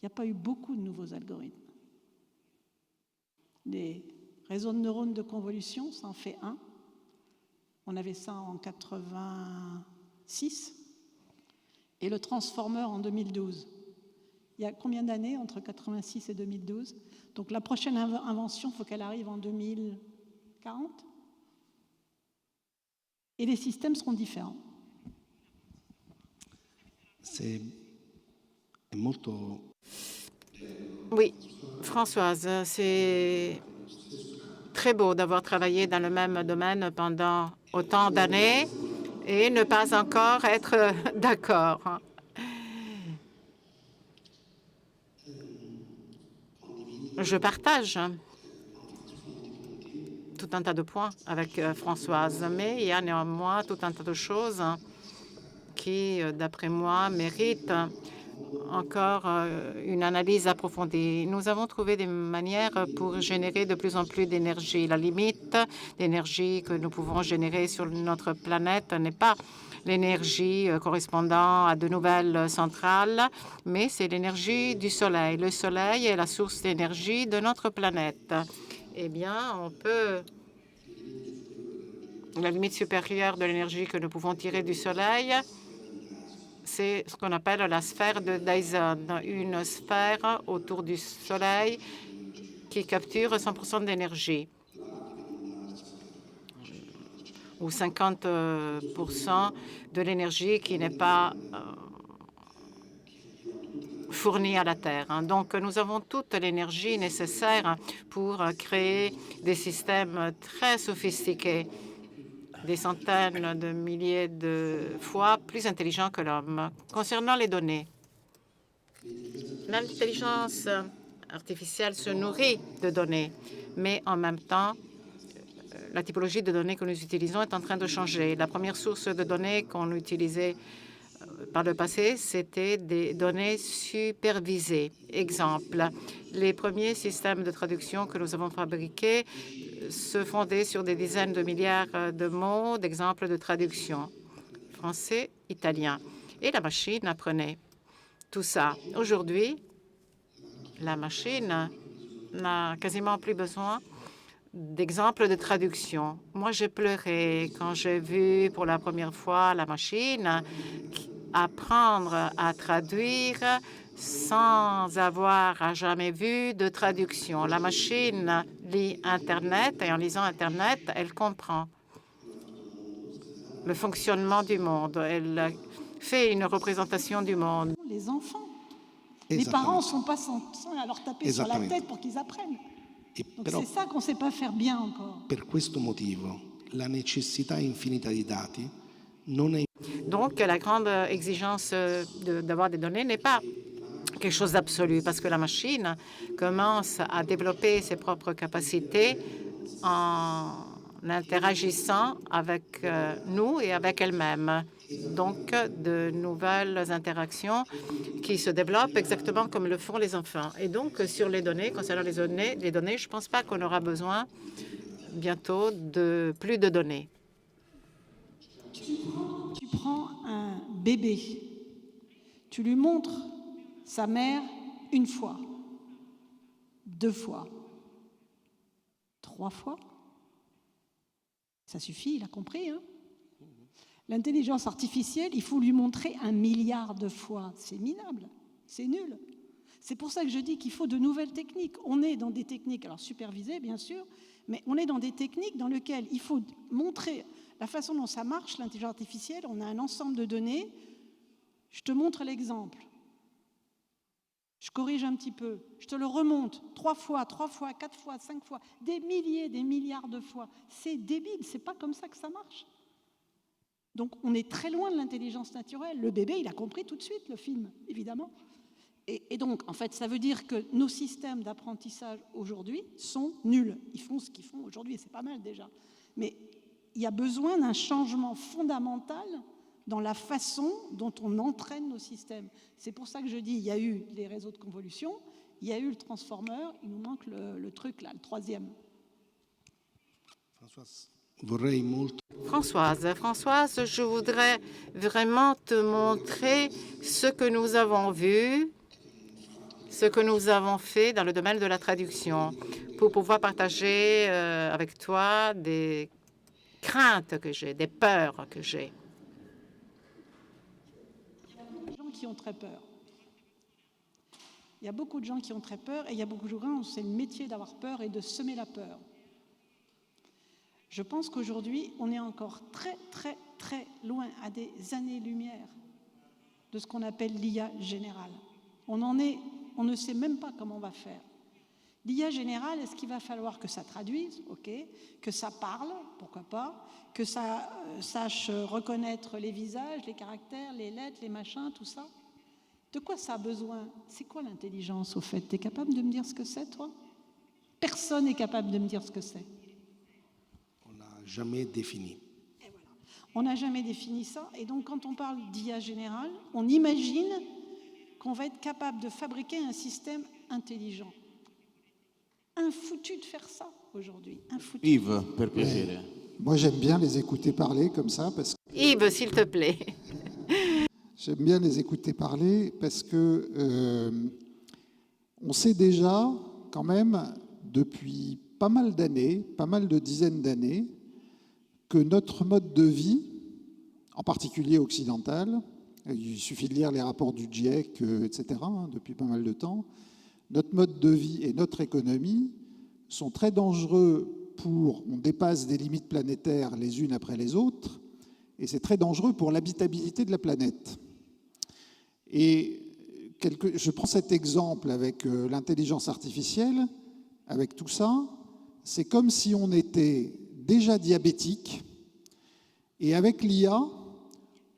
Il n'y a pas eu beaucoup de nouveaux algorithmes. Les réseaux de neurones de convolution, ça en fait un. On avait ça en 86. Et le transformer en 2012. Il y a combien d'années entre 86 et 2012? Donc la prochaine invention, il faut qu'elle arrive en 2040. Et les systèmes seront différents. C'est molto... Oui, Françoise, c'est très beau d'avoir travaillé dans le même domaine pendant autant d'années et ne pas encore être d'accord. Je partage tout un tas de points avec Françoise, mais il y a néanmoins tout un tas de choses qui, d'après moi, méritent encore une analyse approfondie. Nous avons trouvé des manières pour générer de plus en plus d'énergie. La limite d'énergie que nous pouvons générer sur notre planète n'est pas l'énergie correspondant à de nouvelles centrales, mais c'est l'énergie du Soleil. Le Soleil est la source d'énergie de notre planète. Eh bien, on peut... La limite supérieure de l'énergie que nous pouvons tirer du Soleil, c'est ce qu'on appelle la sphère de Dyson, une sphère autour du Soleil qui capture 100% d'énergie, ou 50% de l'énergie qui n'est pas fournie à la Terre. Donc, nous avons toute l'énergie nécessaire pour créer des systèmes très sophistiqués, des centaines de milliers de fois plus intelligents que l'homme. Concernant les données, l'intelligence artificielle se nourrit de données, mais en même temps, la typologie de données que nous utilisons est en train de changer. La première source de données qu'on utilisait Par le passé, c'était des données supervisées. Exemple, les premiers systèmes de traduction que nous avons fabriqués se fondaient sur des dizaines de milliards de mots d'exemples de traduction, français, italien. Et la machine apprenait tout ça. Aujourd'hui, la machine n'a quasiment plus besoin d'exemples de traduction. Moi, j'ai pleuré quand j'ai vu pour la première fois la machine apprendre à traduire sans avoir à jamais vu de traduction. La machine lit Internet et en lisant Internet, elle comprend le fonctionnement du monde. Elle fait une représentation du monde. Les enfants. Les parents ne sont pas sans à leur taper sur la Esattamente. tête pour qu'ils apprennent. E Donc però c'est ça qu'on ne sait pas faire bien encore. per questo motivo la necessità infinita di dati non è Donc, la grande exigence d'avoir des données n'est pas quelque chose d'absolu parce que la machine commence à développer ses propres capacités en interagissant avec nous et avec elle-même. Donc, de nouvelles interactions qui se développent exactement comme le font les enfants. Et donc, sur les données, concernant les données, je ne pense pas qu'on aura besoin bientôt de plus de données. Tu prends un bébé, tu lui montres sa mère une fois, 2 fois, 3 fois. Ça suffit, il a compris. Hein? L'intelligence artificielle, il faut lui montrer 1 milliard de fois. C'est minable, c'est nul. C'est pour ça que je dis qu'il faut de nouvelles techniques. On est dans des techniques, alors supervisées bien sûr, mais on est dans des techniques dans lesquelles il faut montrer la façon dont ça marche, l'intelligence artificielle. On a un ensemble de données. Je te montre l'exemple. Je corrige un petit peu. Je te le remonte 3 fois, 4 fois, 5 fois, des milliers, des milliards de fois. C'est débile, c'est pas comme ça que ça marche. Donc on est très loin de l'intelligence naturelle. Le bébé, il a compris tout de suite le film, évidemment. Et donc, en fait, ça veut dire que nos systèmes d'apprentissage aujourd'hui sont nuls. Ils font ce qu'ils font aujourd'hui, et c'est pas mal déjà. Mais il y a besoin d'un changement fondamental dans la façon dont on entraîne nos systèmes. C'est pour ça que je dis, il y a eu les réseaux de convolution, il y a eu le transformer, il nous manque le truc là, le troisième. Françoise, je voudrais vraiment te montrer ce que nous avons vu, ce que nous avons fait dans le domaine de la traduction, pour pouvoir partager avec toi des craintes que j'ai, des peurs que j'ai. Il y a beaucoup de gens qui ont très peur. Il y a beaucoup de gens qui ont très peur et il y a beaucoup de gens où c'est le métier d'avoir peur et de semer la peur. Je pense qu'aujourd'hui, on est encore très, très, très loin, à des années-lumière, de ce qu'on appelle l'IA générale. On ne sait même pas comment on va faire. L'IA générale, est-ce qu'il va falloir que ça traduise? OK. Que ça parle? Pourquoi pas? Que ça sache reconnaître les visages, les caractères, les lettres, les machins, tout ça? De quoi ça a besoin? C'est quoi l'intelligence, au fait? Tu es capable de me dire ce que c'est, toi? Personne n'est capable de me dire ce que c'est. On n'a jamais défini. Et voilà. On n'a jamais défini ça. Et donc, quand on parle d'IA générale, on imagine qu'on va être capable de fabriquer un système intelligent. Infoutu de faire ça aujourd'hui. Infoutu. Yves, per piacere. Moi, j'aime bien les écouter parler comme ça parce que Yves, s'il te plaît. j'aime bien les écouter parler parce que on sait déjà quand même depuis pas mal d'années, pas mal de dizaines d'années, que notre mode de vie, en particulier occidental, il suffit de lire les rapports du GIEC, etc., depuis pas mal de temps, notre mode de vie et notre économie sont très dangereux on dépasse des limites planétaires les unes après les autres, et c'est très dangereux pour l'habitabilité de la planète. Et je prends cet exemple avec l'intelligence artificielle, avec tout ça, c'est comme si on était déjà diabétique, et avec l'IA,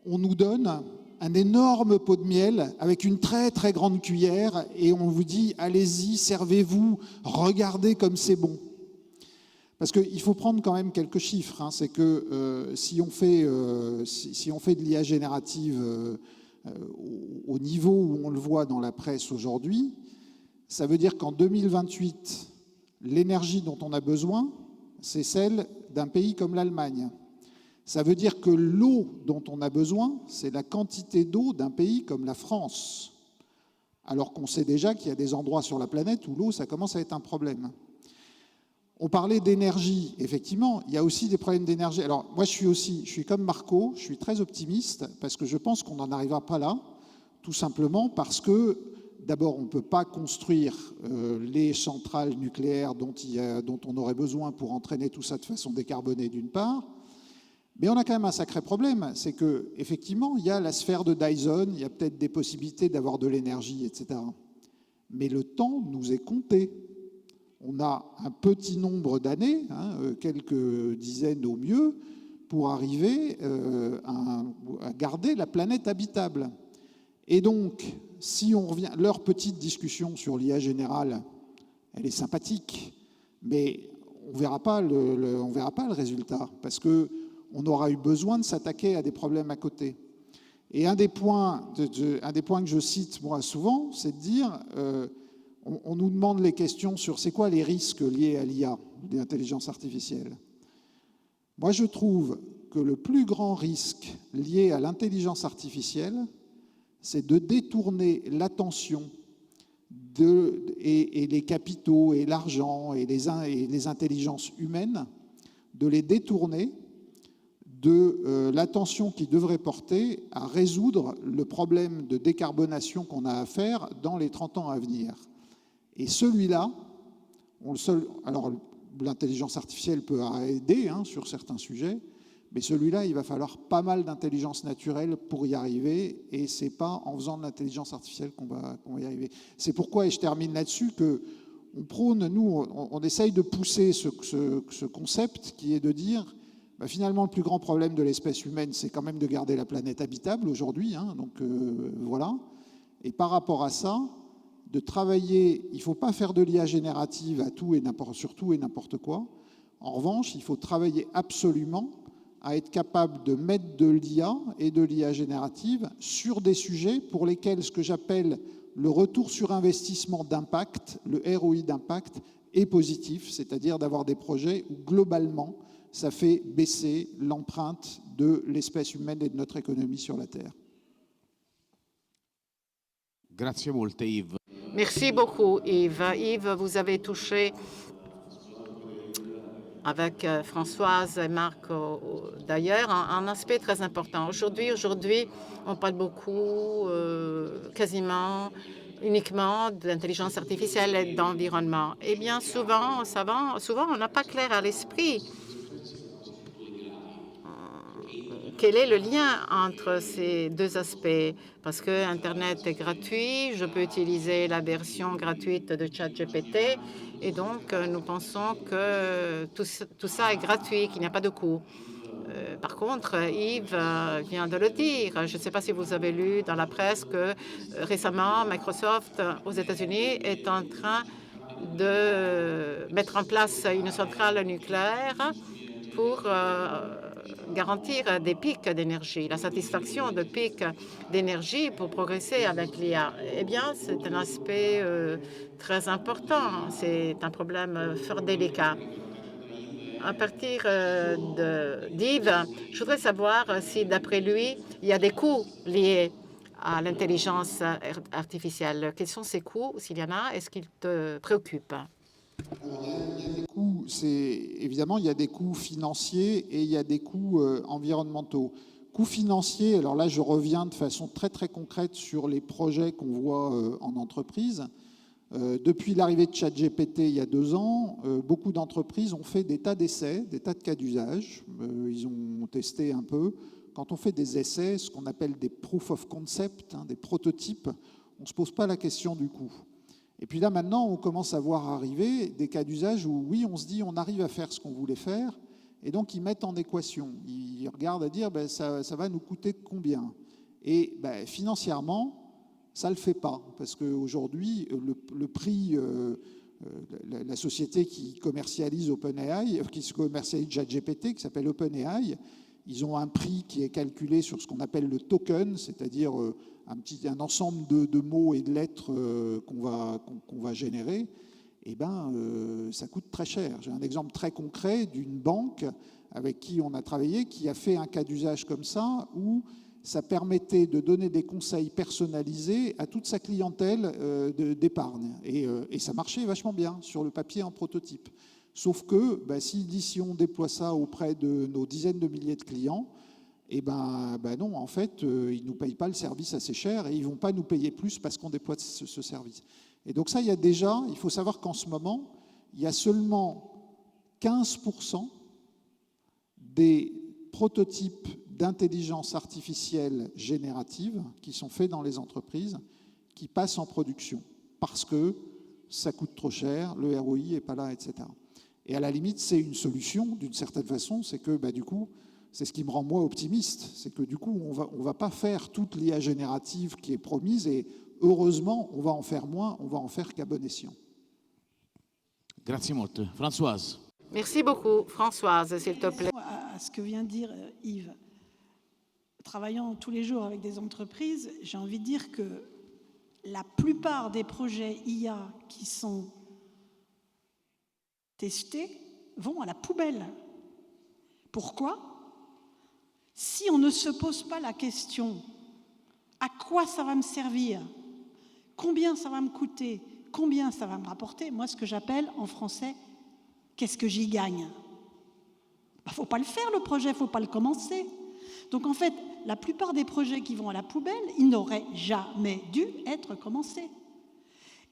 on nous donne un énorme pot de miel avec une très très grande cuillère et on vous dit allez-y, servez-vous, regardez comme c'est bon. Parce qu'il faut prendre quand même quelques chiffres. C'est que si on fait de l'IA générative au niveau où on le voit dans la presse aujourd'hui, ça veut dire qu'en 2028, l'énergie dont on a besoin, c'est celle d'un pays comme l'Allemagne. Ça veut dire que l'eau dont on a besoin, c'est la quantité d'eau d'un pays comme la France. Alors qu'on sait déjà qu'il y a des endroits sur la planète où l'eau, ça commence à être un problème. On parlait d'énergie, effectivement, il y a aussi des problèmes d'énergie. Alors moi je suis comme Marco, je suis très optimiste parce que je pense qu'on n'en arrivera pas là, tout simplement parce que d'abord on ne peut pas construire les centrales nucléaires dont on aurait besoin pour entraîner tout ça de façon décarbonée d'une part, mais on a quand même un sacré problème, c'est qu'effectivement il y a la sphère de Dyson, il y a peut-être des possibilités d'avoir de l'énergie, etc. Mais le temps nous est compté. On a un petit nombre d'années, quelques dizaines au mieux, pour arriver à garder la planète habitable. Et donc, si on revient, leur petite discussion sur l'IA générale, elle est sympathique, mais on ne verra pas le résultat, parce qu'on aura eu besoin de s'attaquer à des problèmes à côté. Et un des points que je cite moi souvent, c'est de dire... on nous demande les questions sur c'est quoi les risques liés à l'IA, l'intelligence artificielle. Moi, je trouve que le plus grand risque lié à l'intelligence artificielle, c'est de détourner l'attention et les capitaux et l'argent et les intelligences humaines, de les détourner de l'attention qu'ils devraient porter à résoudre le problème de décarbonation qu'on a à faire dans les 30 ans à venir. Et celui-là, alors l'intelligence artificielle peut aider sur certains sujets, mais celui-là, il va falloir pas mal d'intelligence naturelle pour y arriver, et ce n'est pas en faisant de l'intelligence artificielle qu'on va y arriver. C'est pourquoi, et je termine là-dessus, qu'on prône, nous, on essaye de pousser ce concept qui est de dire, finalement, le plus grand problème de l'espèce humaine, c'est quand même de garder la planète habitable aujourd'hui, donc voilà. Et par rapport à ça, de travailler, il ne faut pas faire de l'IA générative sur tout et n'importe quoi. En revanche, il faut travailler absolument à être capable de mettre de l'IA et de l'IA générative sur des sujets pour lesquels ce que j'appelle le retour sur investissement d'impact, le ROI d'impact, est positif, c'est-à-dire d'avoir des projets où globalement, ça fait baisser l'empreinte de l'espèce humaine et de notre économie sur la Terre. Grazie molte Yves. Merci beaucoup, Yves. Yves, vous avez touché avec Françoise et Marc d'ailleurs un aspect très important. Aujourd'hui, on parle beaucoup, quasiment uniquement d'intelligence artificielle et d'environnement. Eh bien, souvent, on n'a pas clair à l'esprit quel est le lien entre ces deux aspects? Parce que Internet est gratuit, je peux utiliser la version gratuite de ChatGPT, et donc nous pensons que tout ça est gratuit, qu'il n'y a pas de coût. Par contre, Yves vient de le dire. Je ne sais pas si vous avez lu dans la presse que récemment, Microsoft aux États-Unis est en train de mettre en place une centrale nucléaire pour garantir des pics d'énergie, la satisfaction de pics d'énergie pour progresser avec l'IA. Eh bien, c'est un aspect très important. C'est un problème fort délicat. À partir d'Yves, je voudrais savoir si, d'après lui, il y a des coûts liés à l'intelligence artificielle. Quels sont ces coûts, s'il y en a? Est-ce qu'ils te préoccupent? Évidemment, il y a des coûts financiers et il y a des coûts environnementaux. Coûts financiers, alors là, je reviens de façon très très concrète sur les projets qu'on voit en entreprise. Depuis l'arrivée de ChatGPT il y a 2 ans, beaucoup d'entreprises ont fait des tas d'essais, des tas de cas d'usage. Ils ont testé un peu. Quand on fait des essais, ce qu'on appelle des proof of concept, des prototypes, on ne se pose pas la question du coût. Et puis là, maintenant, on commence à voir arriver des cas d'usage où, oui, on se dit, on arrive à faire ce qu'on voulait faire, et donc ils mettent en équation. Ils regardent à dire, ça va nous coûter combien? Et financièrement, ça ne le fait pas, parce qu'aujourd'hui, le prix, la société qui commercialise OpenAI, qui commercialise ChatGPT, qui s'appelle OpenAI, Ils ont un prix qui est calculé sur ce qu'on appelle le token, c'est-à-dire un ensemble de mots et de lettres qu'on va générer. Eh ben, ça coûte très cher. J'ai un exemple très concret d'une banque avec qui on a travaillé, qui a fait un cas d'usage comme ça, où ça permettait de donner des conseils personnalisés à toute sa clientèle d'épargne. Et ça marchait vachement bien sur le papier en prototype. Sauf que si on déploie ça auprès de nos dizaines de milliers de clients, non, en fait, ils ne nous payent pas le service assez cher et ils ne vont pas nous payer plus parce qu'on déploie ce service. Et donc ça, il faut savoir qu'en ce moment, il y a seulement 15% des prototypes d'intelligence artificielle générative qui sont faits dans les entreprises qui passent en production parce que ça coûte trop cher, le ROI n'est pas là, etc. Et à la limite, c'est une solution d'une certaine façon, c'est que du coup, c'est ce qui me rend moi optimiste, c'est que du coup, on va pas faire toute l'IA générative qui est promise et heureusement, on va en faire moins, on va en faire qu'à bon escient. Grazie molto. Françoise. Merci beaucoup. Françoise, s'il te plaît. À ce que vient de dire Yves, travaillant tous les jours avec des entreprises, j'ai envie de dire que la plupart des projets IA qui sont testés vont à la poubelle. Pourquoi ? Si on ne se pose pas la question à quoi ça va me servir, combien ça va me coûter, combien ça va me rapporter, moi ce que j'appelle en français, qu'est-ce que j'y gagne ? Il ne faut pas le faire le projet, il ne faut pas le commencer. Donc en fait, la plupart des projets qui vont à la poubelle, ils n'auraient jamais dû être commencés.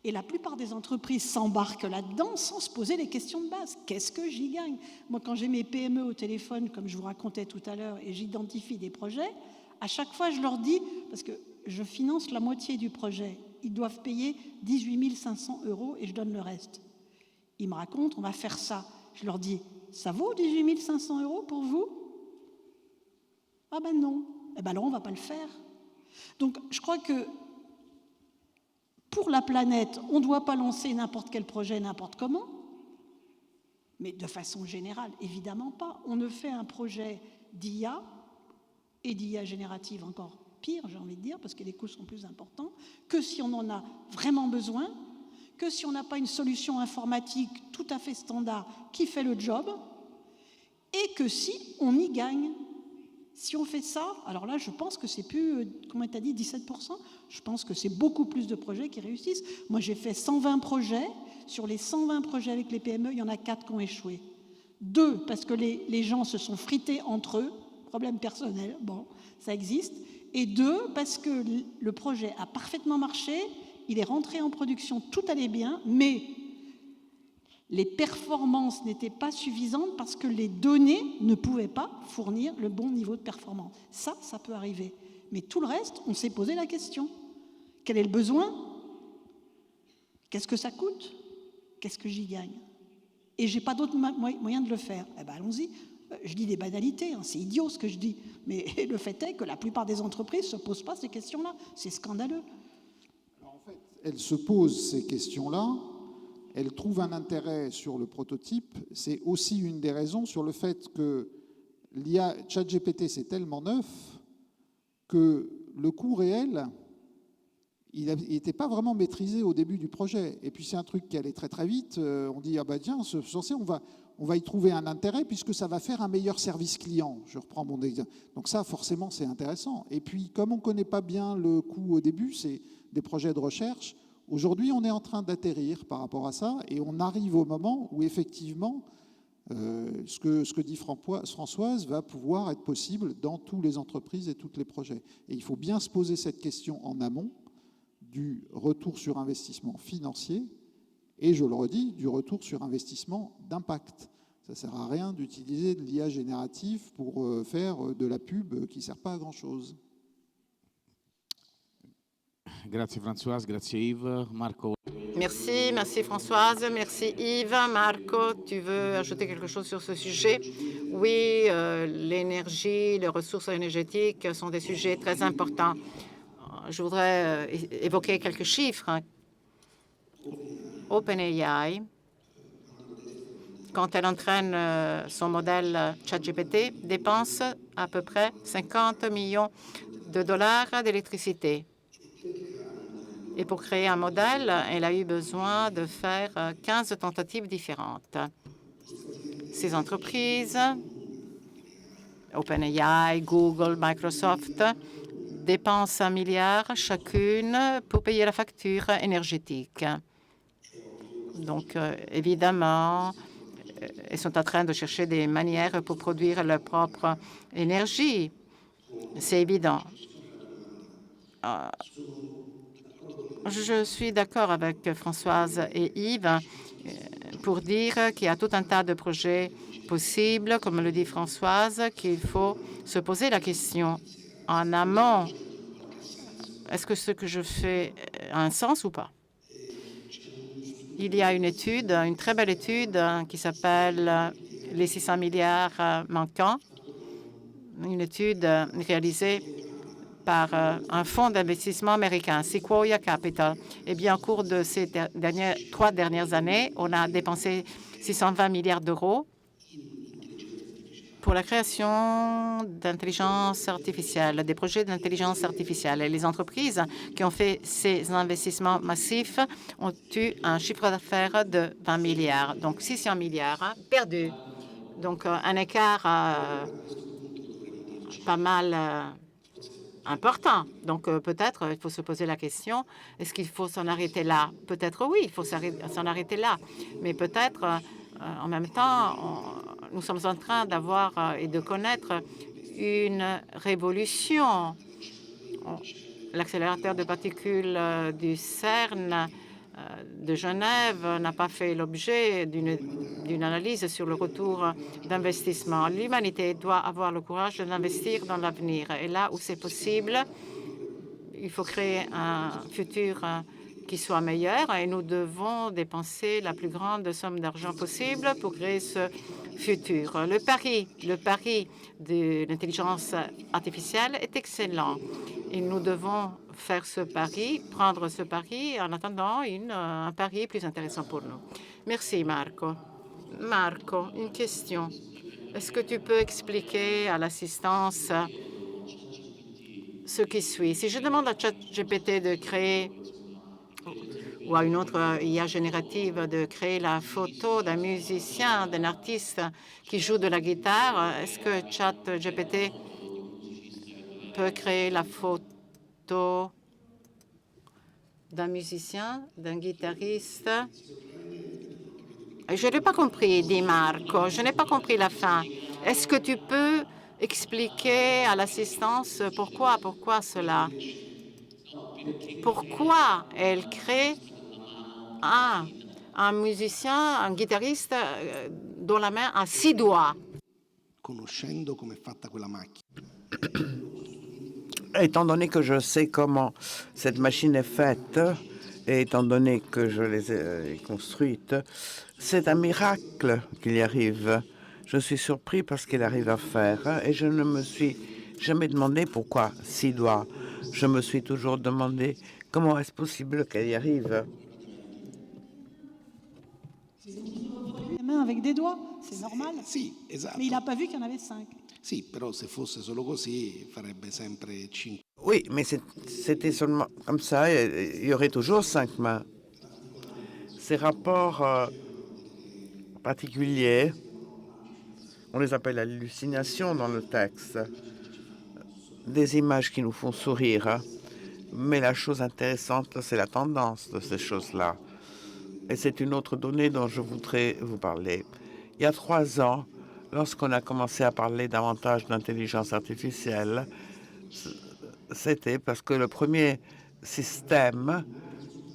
Et la plupart des entreprises s'embarquent là-dedans sans se poser les questions de base. Qu'est-ce que j'y gagne ? Moi, quand j'ai mes PME au téléphone, comme je vous racontais tout à l'heure, et j'identifie des projets, à chaque fois, je leur dis, parce que je finance la moitié du projet, ils doivent payer 18 500 € et je donne le reste. Ils me racontent, on va faire ça. Je leur dis, ça vaut 18 500 € pour vous ? Ah ben non. Eh ben alors, on ne va pas le faire. Donc, je crois que pour la planète, on ne doit pas lancer n'importe quel projet, n'importe comment, mais de façon générale, évidemment pas. On ne fait un projet d'IA, et d'IA générative encore pire, j'ai envie de dire, parce que les coûts sont plus importants, que si on en a vraiment besoin, que si on n'a pas une solution informatique tout à fait standard qui fait le job, et que si on y gagne. Si on fait ça, alors là, je pense que c'est plus, comment tu as dit, 17%. Je pense que c'est beaucoup plus de projets qui réussissent. Moi, j'ai fait 120 projets. Sur les 120 projets avec les PME, il y en a 4 qui ont échoué. 2, parce que les gens se sont frités entre eux. Problème personnel, bon, ça existe. Et 2, parce que le projet a parfaitement marché, il est rentré en production, tout allait bien, mais les performances n'étaient pas suffisantes parce que les données ne pouvaient pas fournir le bon niveau de performance. Ça peut arriver. Mais tout le reste, on s'est posé la question. Quel est le besoin ? Qu'est-ce que ça coûte ? Qu'est-ce que j'y gagne ? Et je n'ai pas d'autre moyen de le faire. Eh bien, allons-y. Je dis des banalités, hein, c'est idiot ce que je dis. Mais le fait est que la plupart des entreprises ne se posent pas ces questions-là. C'est scandaleux. Alors, en fait, elles se posent ces questions-là. Elle trouve un intérêt sur le prototype. C'est aussi une des raisons sur le fait que l'IA ChatGPT, c'est tellement neuf que le coût réel, il n'était pas vraiment maîtrisé au début du projet. Et puis c'est un truc qui allait très très vite. On dit, ah bah tiens, on va y trouver un intérêt puisque ça va faire un meilleur service client. Je reprends mon exemple. Donc ça, forcément, c'est intéressant. Et puis, comme on ne connaît pas bien le coût au début, c'est des projets de recherche. Aujourd'hui, on est en train d'atterrir par rapport à ça et on arrive au moment où effectivement, ce que dit Françoise va pouvoir être possible dans toutes les entreprises et tous les projets. Et il faut bien se poser cette question en amont du retour sur investissement financier et, je le redis, du retour sur investissement d'impact. Ça ne sert à rien d'utiliser de l'IA générative pour faire de la pub qui ne sert pas à grand-chose. Grazie Françoise, grazie Yves. Marco. Merci Françoise, merci Yves. Marco, tu veux ajouter quelque chose sur ce sujet ? Oui, l'énergie, les ressources énergétiques sont des sujets très importants. Je voudrais évoquer quelques chiffres. OpenAI, quand elle entraîne son modèle ChatGPT, dépense à peu près 50 millions de dollars d'électricité. Et pour créer un modèle, elle a eu besoin de faire 15 tentatives différentes. Ces entreprises, OpenAI, Google, Microsoft, dépensent 1 milliard chacune pour payer la facture énergétique. Donc, évidemment, elles sont en train de chercher des manières pour produire leur propre énergie. C'est évident. Je suis d'accord avec Françoise et Yves pour dire qu'il y a tout un tas de projets possibles, comme le dit Françoise, qu'il faut se poser la question en amont. Est-ce que ce que je fais a un sens ou pas? Il y a une étude, une très belle étude qui s'appelle « Les 600 milliards manquants », une étude réalisée par un fonds d'investissement américain, Sequoia Capital. Eh bien, au cours de ces 3 dernières années, on a dépensé 620 milliards d'euros pour la création d'intelligence artificielle, des projets d'intelligence artificielle. Et les entreprises qui ont fait ces investissements massifs ont eu un chiffre d'affaires de 20 milliards, donc 600 milliards perdus. Donc, un écart pas mal important. Donc, peut-être il faut se poser la question, est-ce qu'il faut s'en arrêter là? Peut-être oui, il faut s'en arrêter là. Mais peut-être, en même temps, nous sommes en train d'avoir et de connaître une révolution. L'accélérateur de particules du CERN de Genève n'a pas fait l'objet d'une analyse sur le retour d'investissement. L'humanité doit avoir le courage d'investir dans l'avenir. Et là où c'est possible, il faut créer un futur qui soit meilleur et nous devons dépenser la plus grande somme d'argent possible pour créer ce futur. Le pari de l'intelligence artificielle est excellent et nous devons faire ce pari, prendre ce pari en attendant un pari plus intéressant pour nous. Merci Marco. Marco, une question. Est-ce que tu peux expliquer à l'assistance ce qui suit? Si je demande à ChatGPT de créer ou à une autre IA générative de créer la photo d'un musicien, d'un artiste qui joue de la guitare, est-ce que ChatGPT peut créer la photo d'un musicien, d'un guitariste? Je n'ai pas compris, dit Marco. Je n'ai pas compris la fin. Est-ce que tu peux expliquer à l'assistance pourquoi cela? Pourquoi elle crée un musicien, un guitariste dont la main a 6 doigts? Conoscendo come è fatta quella macchina. Étant donné que je sais comment cette machine est faite, et étant donné que je les ai construites, c'est un miracle qu'il y arrive. Je suis surpris parce qu'il arrive à faire et je ne me suis jamais demandé pourquoi 6 doigts. Je me suis toujours demandé comment est-ce possible qu'elle y arrive. Les mains avec des doigts, c'est normal. Sì, esatto. Mais il n'a pas vu qu'il y en avait 5. Sì, però se fosse solo così farebbe sempre 5. Oui, mais c'était seulement comme ça, il y aurait toujours 5 mains. Ces rapports particuliers, on les appelle hallucinations dans le texte, des images qui nous font sourire. Mais la chose intéressante, c'est la tendance de ces choses-là. Et c'est une autre donnée dont je voudrais vous parler. Il y a 3 ans, lorsqu'on a commencé à parler davantage d'intelligence artificielle, c'était parce que le premier système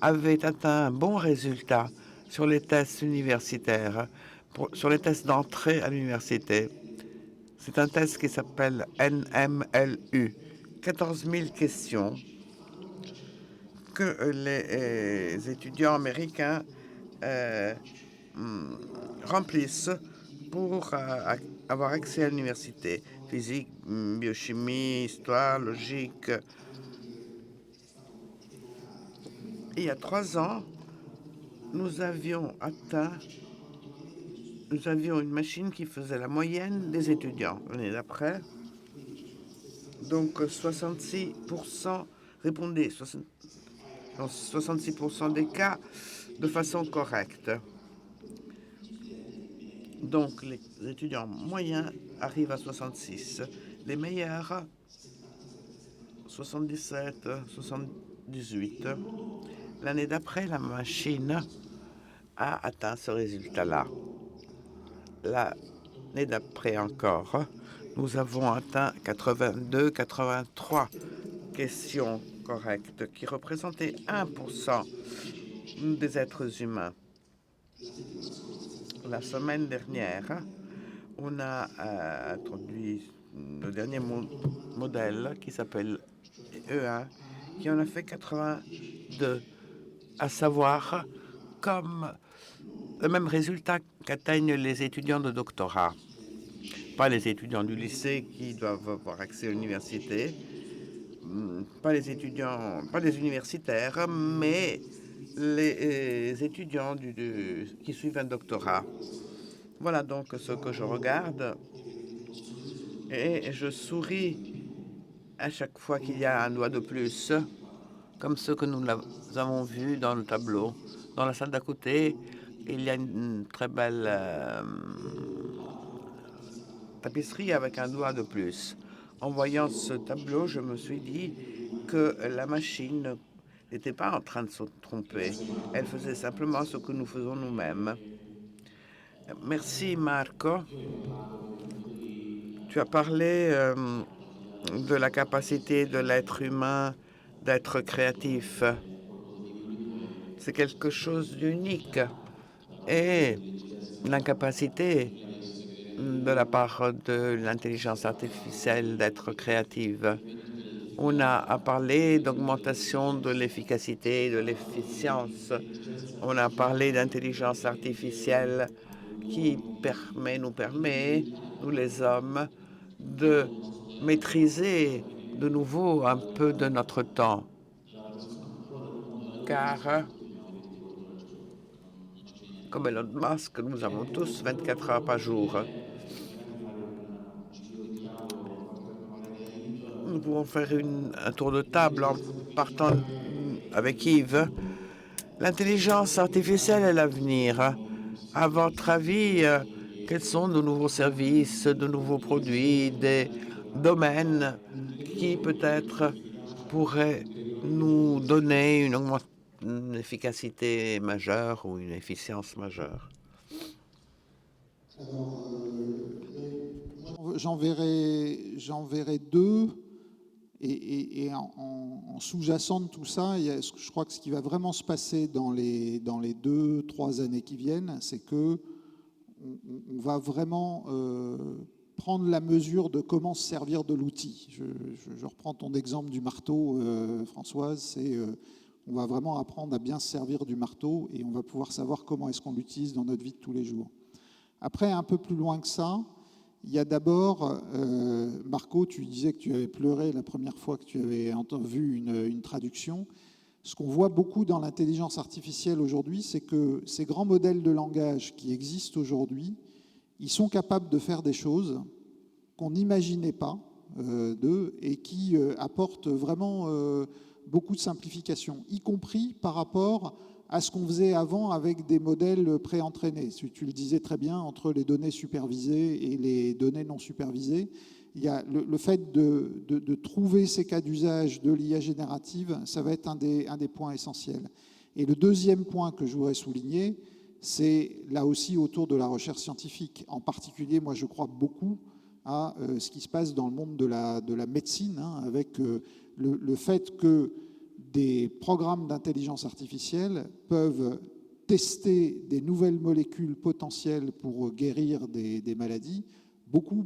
avait atteint un bon résultat sur les tests universitaires, sur les tests d'entrée à l'université. C'est un test qui s'appelle NMLU, 14 000 questions que les étudiants américains remplissent pour avoir accès à l'université. Physique, biochimie, histoire, logique. Et il y a 3 ans, nous avions une machine qui faisait la moyenne des étudiants. L'année d'après, Donc 66% répondaient, dans 66% des cas, de façon correcte. Donc les étudiants moyens arrivent à 66. Les meilleurs, 77, 78. L'année d'après, la machine a atteint ce résultat-là. L'année d'après encore, nous avons atteint 82, 83 questions correctes qui représentaient 1% des êtres humains. La semaine dernière, on a introduit le dernier modèle qui s'appelle E1, qui en a fait 82, à savoir comme le même résultat qu'atteignent les étudiants de doctorat. Pas les étudiants du lycée qui doivent avoir accès à l'université, pas les étudiants, pas les universitaires, mais les étudiants qui suivent un doctorat. Voilà donc ce que je regarde et je souris à chaque fois qu'il y a un doigt de plus, comme ce que nous avons vu dans le tableau. Dans la salle d'à côté, il y a une très belle tapisserie avec un doigt de plus. En voyant ce tableau, je me suis dit que la machine n'était pas en train de se tromper. Elle faisait simplement ce que nous faisons nous-mêmes. Merci Marco. Tu as parlé de la capacité de l'être humain d'être créatif. C'est quelque chose d'unique. Et l'incapacité de la part de l'intelligence artificielle d'être créative. On a parlé d'augmentation de l'efficacité et de l'efficience. On a parlé d'intelligence artificielle qui nous permet, nous les hommes, de maîtriser de nouveau un peu de notre temps. Car, comme Elon Musk, nous avons tous 24 heures par jour. Nous pouvons faire un tour de table en partant avec Yves. L'intelligence artificielle est l'avenir. À votre avis, quels sont de nouveaux services, de nouveaux produits, des domaines qui peut-être pourraient nous donner une efficacité majeure ou une efficience majeure? J'en verrai deux. Et en sous-jacent de tout ça, je crois que ce qui va vraiment se passer dans les 2-3 années qui viennent, c'est que on va vraiment prendre la mesure de comment se servir de l'outil. Je reprends ton exemple du marteau, Françoise. On va vraiment apprendre à bien se servir du marteau et on va pouvoir savoir comment est-ce qu'on l'utilise dans notre vie de tous les jours. Après, un peu plus loin que ça, il y a d'abord, Marco, tu disais que tu avais pleuré la première fois que tu avais vu une traduction. Ce qu'on voit beaucoup dans l'intelligence artificielle aujourd'hui, c'est que ces grands modèles de langage qui existent aujourd'hui, ils sont capables de faire des choses qu'on n'imaginait pas d'eux et qui apportent vraiment beaucoup de simplification, y compris par rapport à ce qu'on faisait avant avec des modèles préentraînés. Tu le disais très bien, entre les données supervisées et les données non supervisées, il y a le fait de trouver ces cas d'usage de l'IA générative, ça va être un des points essentiels. Et le deuxième point que je voudrais souligner, c'est là aussi autour de la recherche scientifique. En particulier, moi je crois beaucoup à ce qui se passe dans le monde de la médecine, avec le fait que des programmes d'intelligence artificielle peuvent tester des nouvelles molécules potentielles pour guérir des maladies beaucoup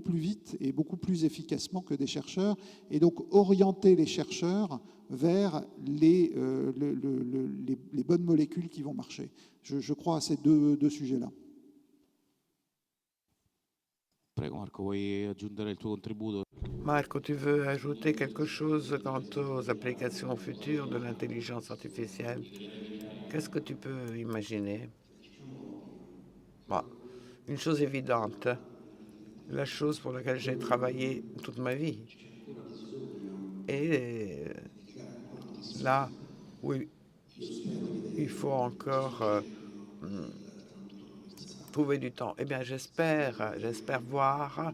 plus vite et beaucoup plus efficacement que des chercheurs, et donc orienter les chercheurs vers les bonnes molécules qui vont marcher. Je crois à ces deux sujets-là. Prego Marco, vuoi aggiungere il tuo contributo? Marco, tu veux ajouter quelque chose quant aux applications futures de l'intelligence artificielle? Qu'est-ce que tu peux imaginer? Bon, une chose évidente, la chose pour laquelle j'ai travaillé toute ma vie. Et là où il faut encore trouver du temps. Eh bien, j'espère voir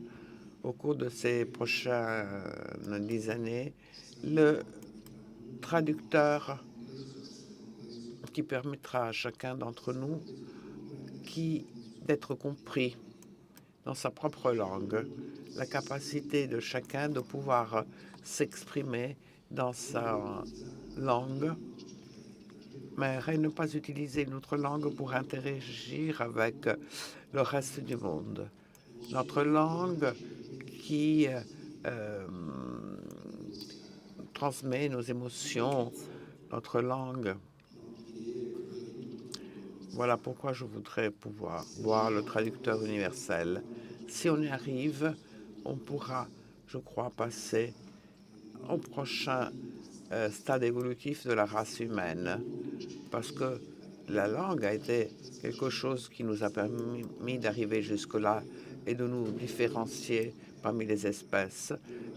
au cours de ces prochaines 10 années le traducteur qui permettra à chacun d'entre nous d'être compris dans sa propre langue, la capacité de chacun de pouvoir s'exprimer dans sa langue, mais ne pas utiliser notre langue pour interagir avec le reste du monde. Notre langue qui transmet nos émotions, notre langue. Voilà pourquoi je voudrais pouvoir voir le traducteur universel. Si on y arrive, on pourra, je crois, passer au prochain stade évolutif de la race humaine, parce que la langue a été quelque chose qui nous a permis d'arriver jusque-là et de nous différencier parmi les espèces.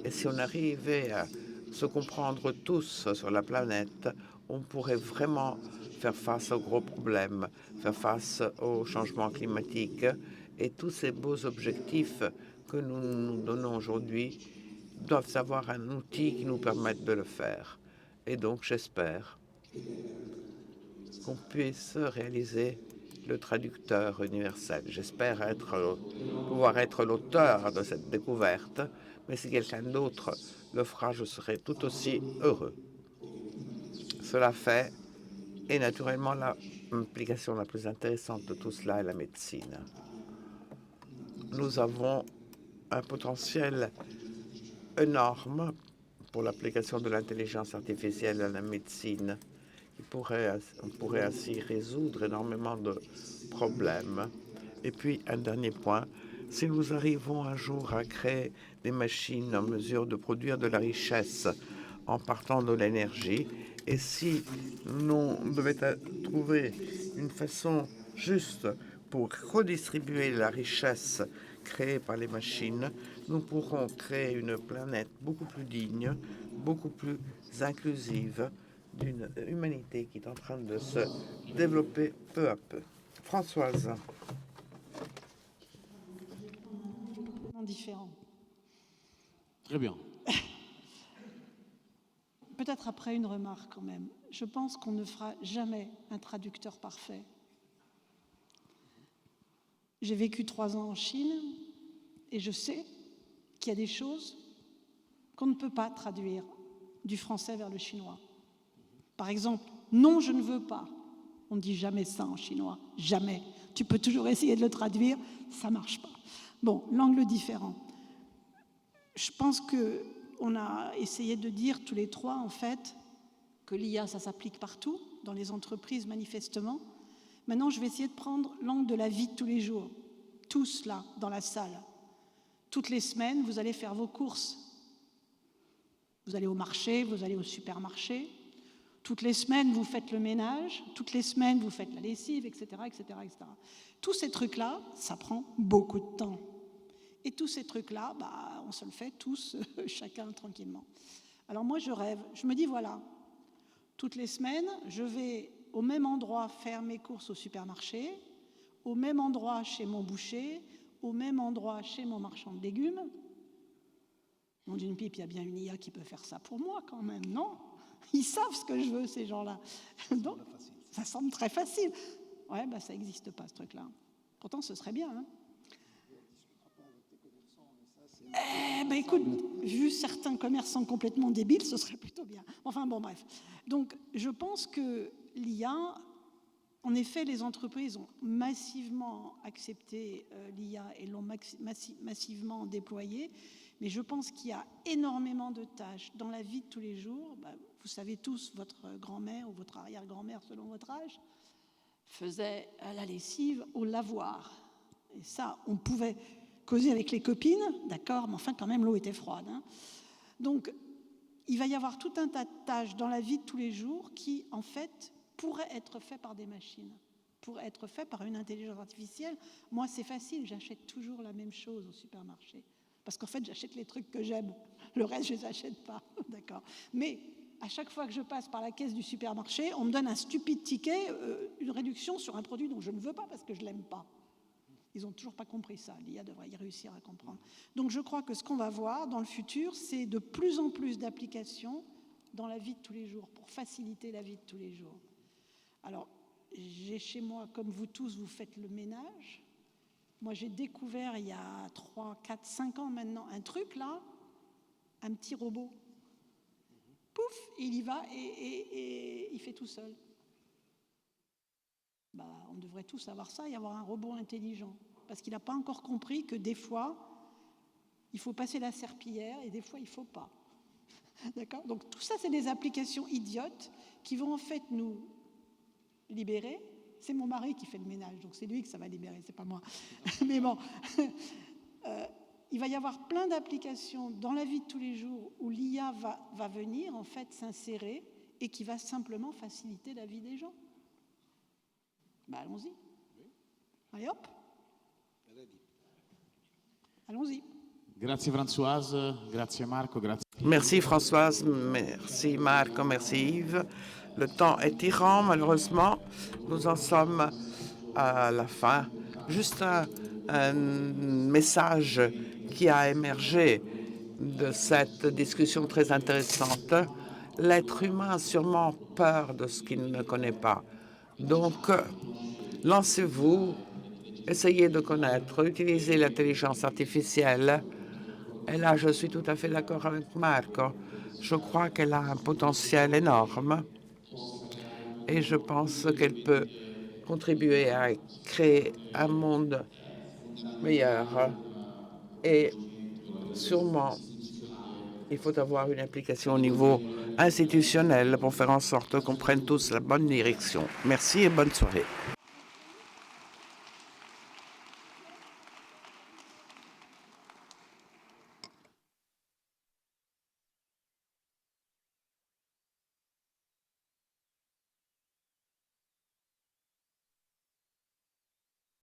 Et si on arrivait à se comprendre tous sur la planète, on pourrait vraiment faire face aux gros problèmes, faire face au changement climatique et tous ces beaux objectifs que nous nous donnons aujourd'hui doivent avoir un outil qui nous permette de le faire. Et donc j'espère qu'on puisse réaliser le traducteur universel. J'espère pouvoir être l'auteur de cette découverte, mais si quelqu'un d'autre le fera, je serai tout aussi heureux. Cela fait, et naturellement l'implication la plus intéressante de tout cela est la médecine. Nous avons un potentiel énorme pour l'application de l'intelligence artificielle à la médecine. On pourrait ainsi résoudre énormément de problèmes. Et puis, un dernier point, si nous arrivons un jour à créer des machines en mesure de produire de la richesse en partant de l'énergie, et si nous devions trouver une façon juste pour redistribuer la richesse créée par les machines, nous pourrons créer une planète beaucoup plus digne, beaucoup plus inclusive, d'une humanité qui est en train de se développer peu à peu. Françoise. Différent. Très bien. Peut-être après une remarque quand même. Je pense qu'on ne fera jamais un traducteur parfait. J'ai vécu 3 ans en Chine et je sais qu'il y a des choses qu'on ne peut pas traduire du français vers le chinois. Par exemple, non, je ne veux pas. On ne dit jamais ça en chinois, jamais. Tu peux toujours essayer de le traduire, ça ne marche pas. Bon, l'angle différent. Je pense qu'on a essayé de dire tous les 3, en fait, que l'IA, ça s'applique partout, dans les entreprises, manifestement. Maintenant, je vais essayer de prendre l'angle de la vie de tous les jours. Tous, là, dans la salle. Toutes les semaines, vous allez faire vos courses. Vous allez au marché, vous allez au supermarché. Toutes les semaines, vous faites le ménage. Toutes les semaines, vous faites la lessive, etc., etc., etc. Tous ces trucs-là, ça prend beaucoup de temps. Et tous ces trucs-là, on se le fait tous, chacun tranquillement. Alors moi, je rêve. Je me dis, voilà, toutes les semaines, je vais au même endroit faire mes courses au supermarché, au même endroit chez mon boucher, au même endroit chez mon marchand de légumes. Nom d'une pipe, il y a bien une IA qui peut faire ça pour moi quand même, non? Ils savent ce que je veux, ces gens-là. Donc, ça semble très facile. Ouais, ça n'existe pas, ce truc-là. Pourtant, ce serait bien, hein? Écoute, vu certains commerçants complètement débiles, ce serait plutôt bien. Enfin bon, bref. Donc, je pense que l'IA, en effet, les entreprises ont massivement accepté l'IA et l'ont massivement déployée, mais je pense qu'il y a énormément de tâches dans la vie de tous les jours. Vous savez tous, votre grand-mère ou votre arrière-grand-mère, selon votre âge, faisait la lessive au lavoir. Et ça, on pouvait causer avec les copines, d'accord, mais enfin, quand même, l'eau était froide. Hein. Donc, il va y avoir tout un tas de tâches dans la vie de tous les jours qui, en fait, pourraient être faites par des machines. pour être fait par une intelligence artificielle. Moi, c'est facile, j'achète toujours la même chose au supermarché. Parce qu'en fait, j'achète les trucs que j'aime. Le reste, je ne les achète pas. D'accord. Mais à chaque fois que je passe par la caisse du supermarché, on me donne un stupide ticket, une réduction sur un produit dont je ne veux pas parce que je ne l'aime pas. Ils n'ont toujours pas compris ça. L'IA devrait y réussir à comprendre. Donc je crois que ce qu'on va voir dans le futur, c'est de plus en plus d'applications dans la vie de tous les jours, pour faciliter la vie de tous les jours. Alors, j'ai chez moi, comme vous tous, vous faites le ménage. Moi, j'ai découvert il y a 3, 4, 5 ans maintenant un truc là, un petit robot. Pouf, il y va et il fait tout seul. Bah, on devrait tous avoir ça et avoir un robot intelligent. Parce qu'il n'a pas encore compris que des fois, il faut passer la serpillière et des fois, il ne faut pas. D'accord ? Donc tout ça, c'est des applications idiotes qui vont en fait nous libérer. C'est mon mari qui fait le ménage, donc c'est lui que ça va libérer, c'est pas moi. Mais bon, il va y avoir plein d'applications dans la vie de tous les jours où l'IA va venir en fait s'insérer et qui va simplement faciliter la vie des gens. Ben, allons-y. Allez hop. Allons-y. Grazie Françoise, grazie Marco, grazie. Merci Françoise, merci Marc, merci Yves. Le temps est tirant, malheureusement. Nous en sommes à la fin. Juste un message qui a émergé de cette discussion très intéressante. L'être humain a sûrement peur de ce qu'il ne connaît pas. Donc, lancez-vous, essayez de connaître, utilisez l'intelligence artificielle. Et là, je suis tout à fait d'accord avec Marco. Je crois qu'elle a un potentiel énorme et je pense qu'elle peut contribuer à créer un monde meilleur. Et sûrement, il faut avoir une application au niveau institutionnel pour faire en sorte qu'on prenne tous la bonne direction. Merci et bonne soirée.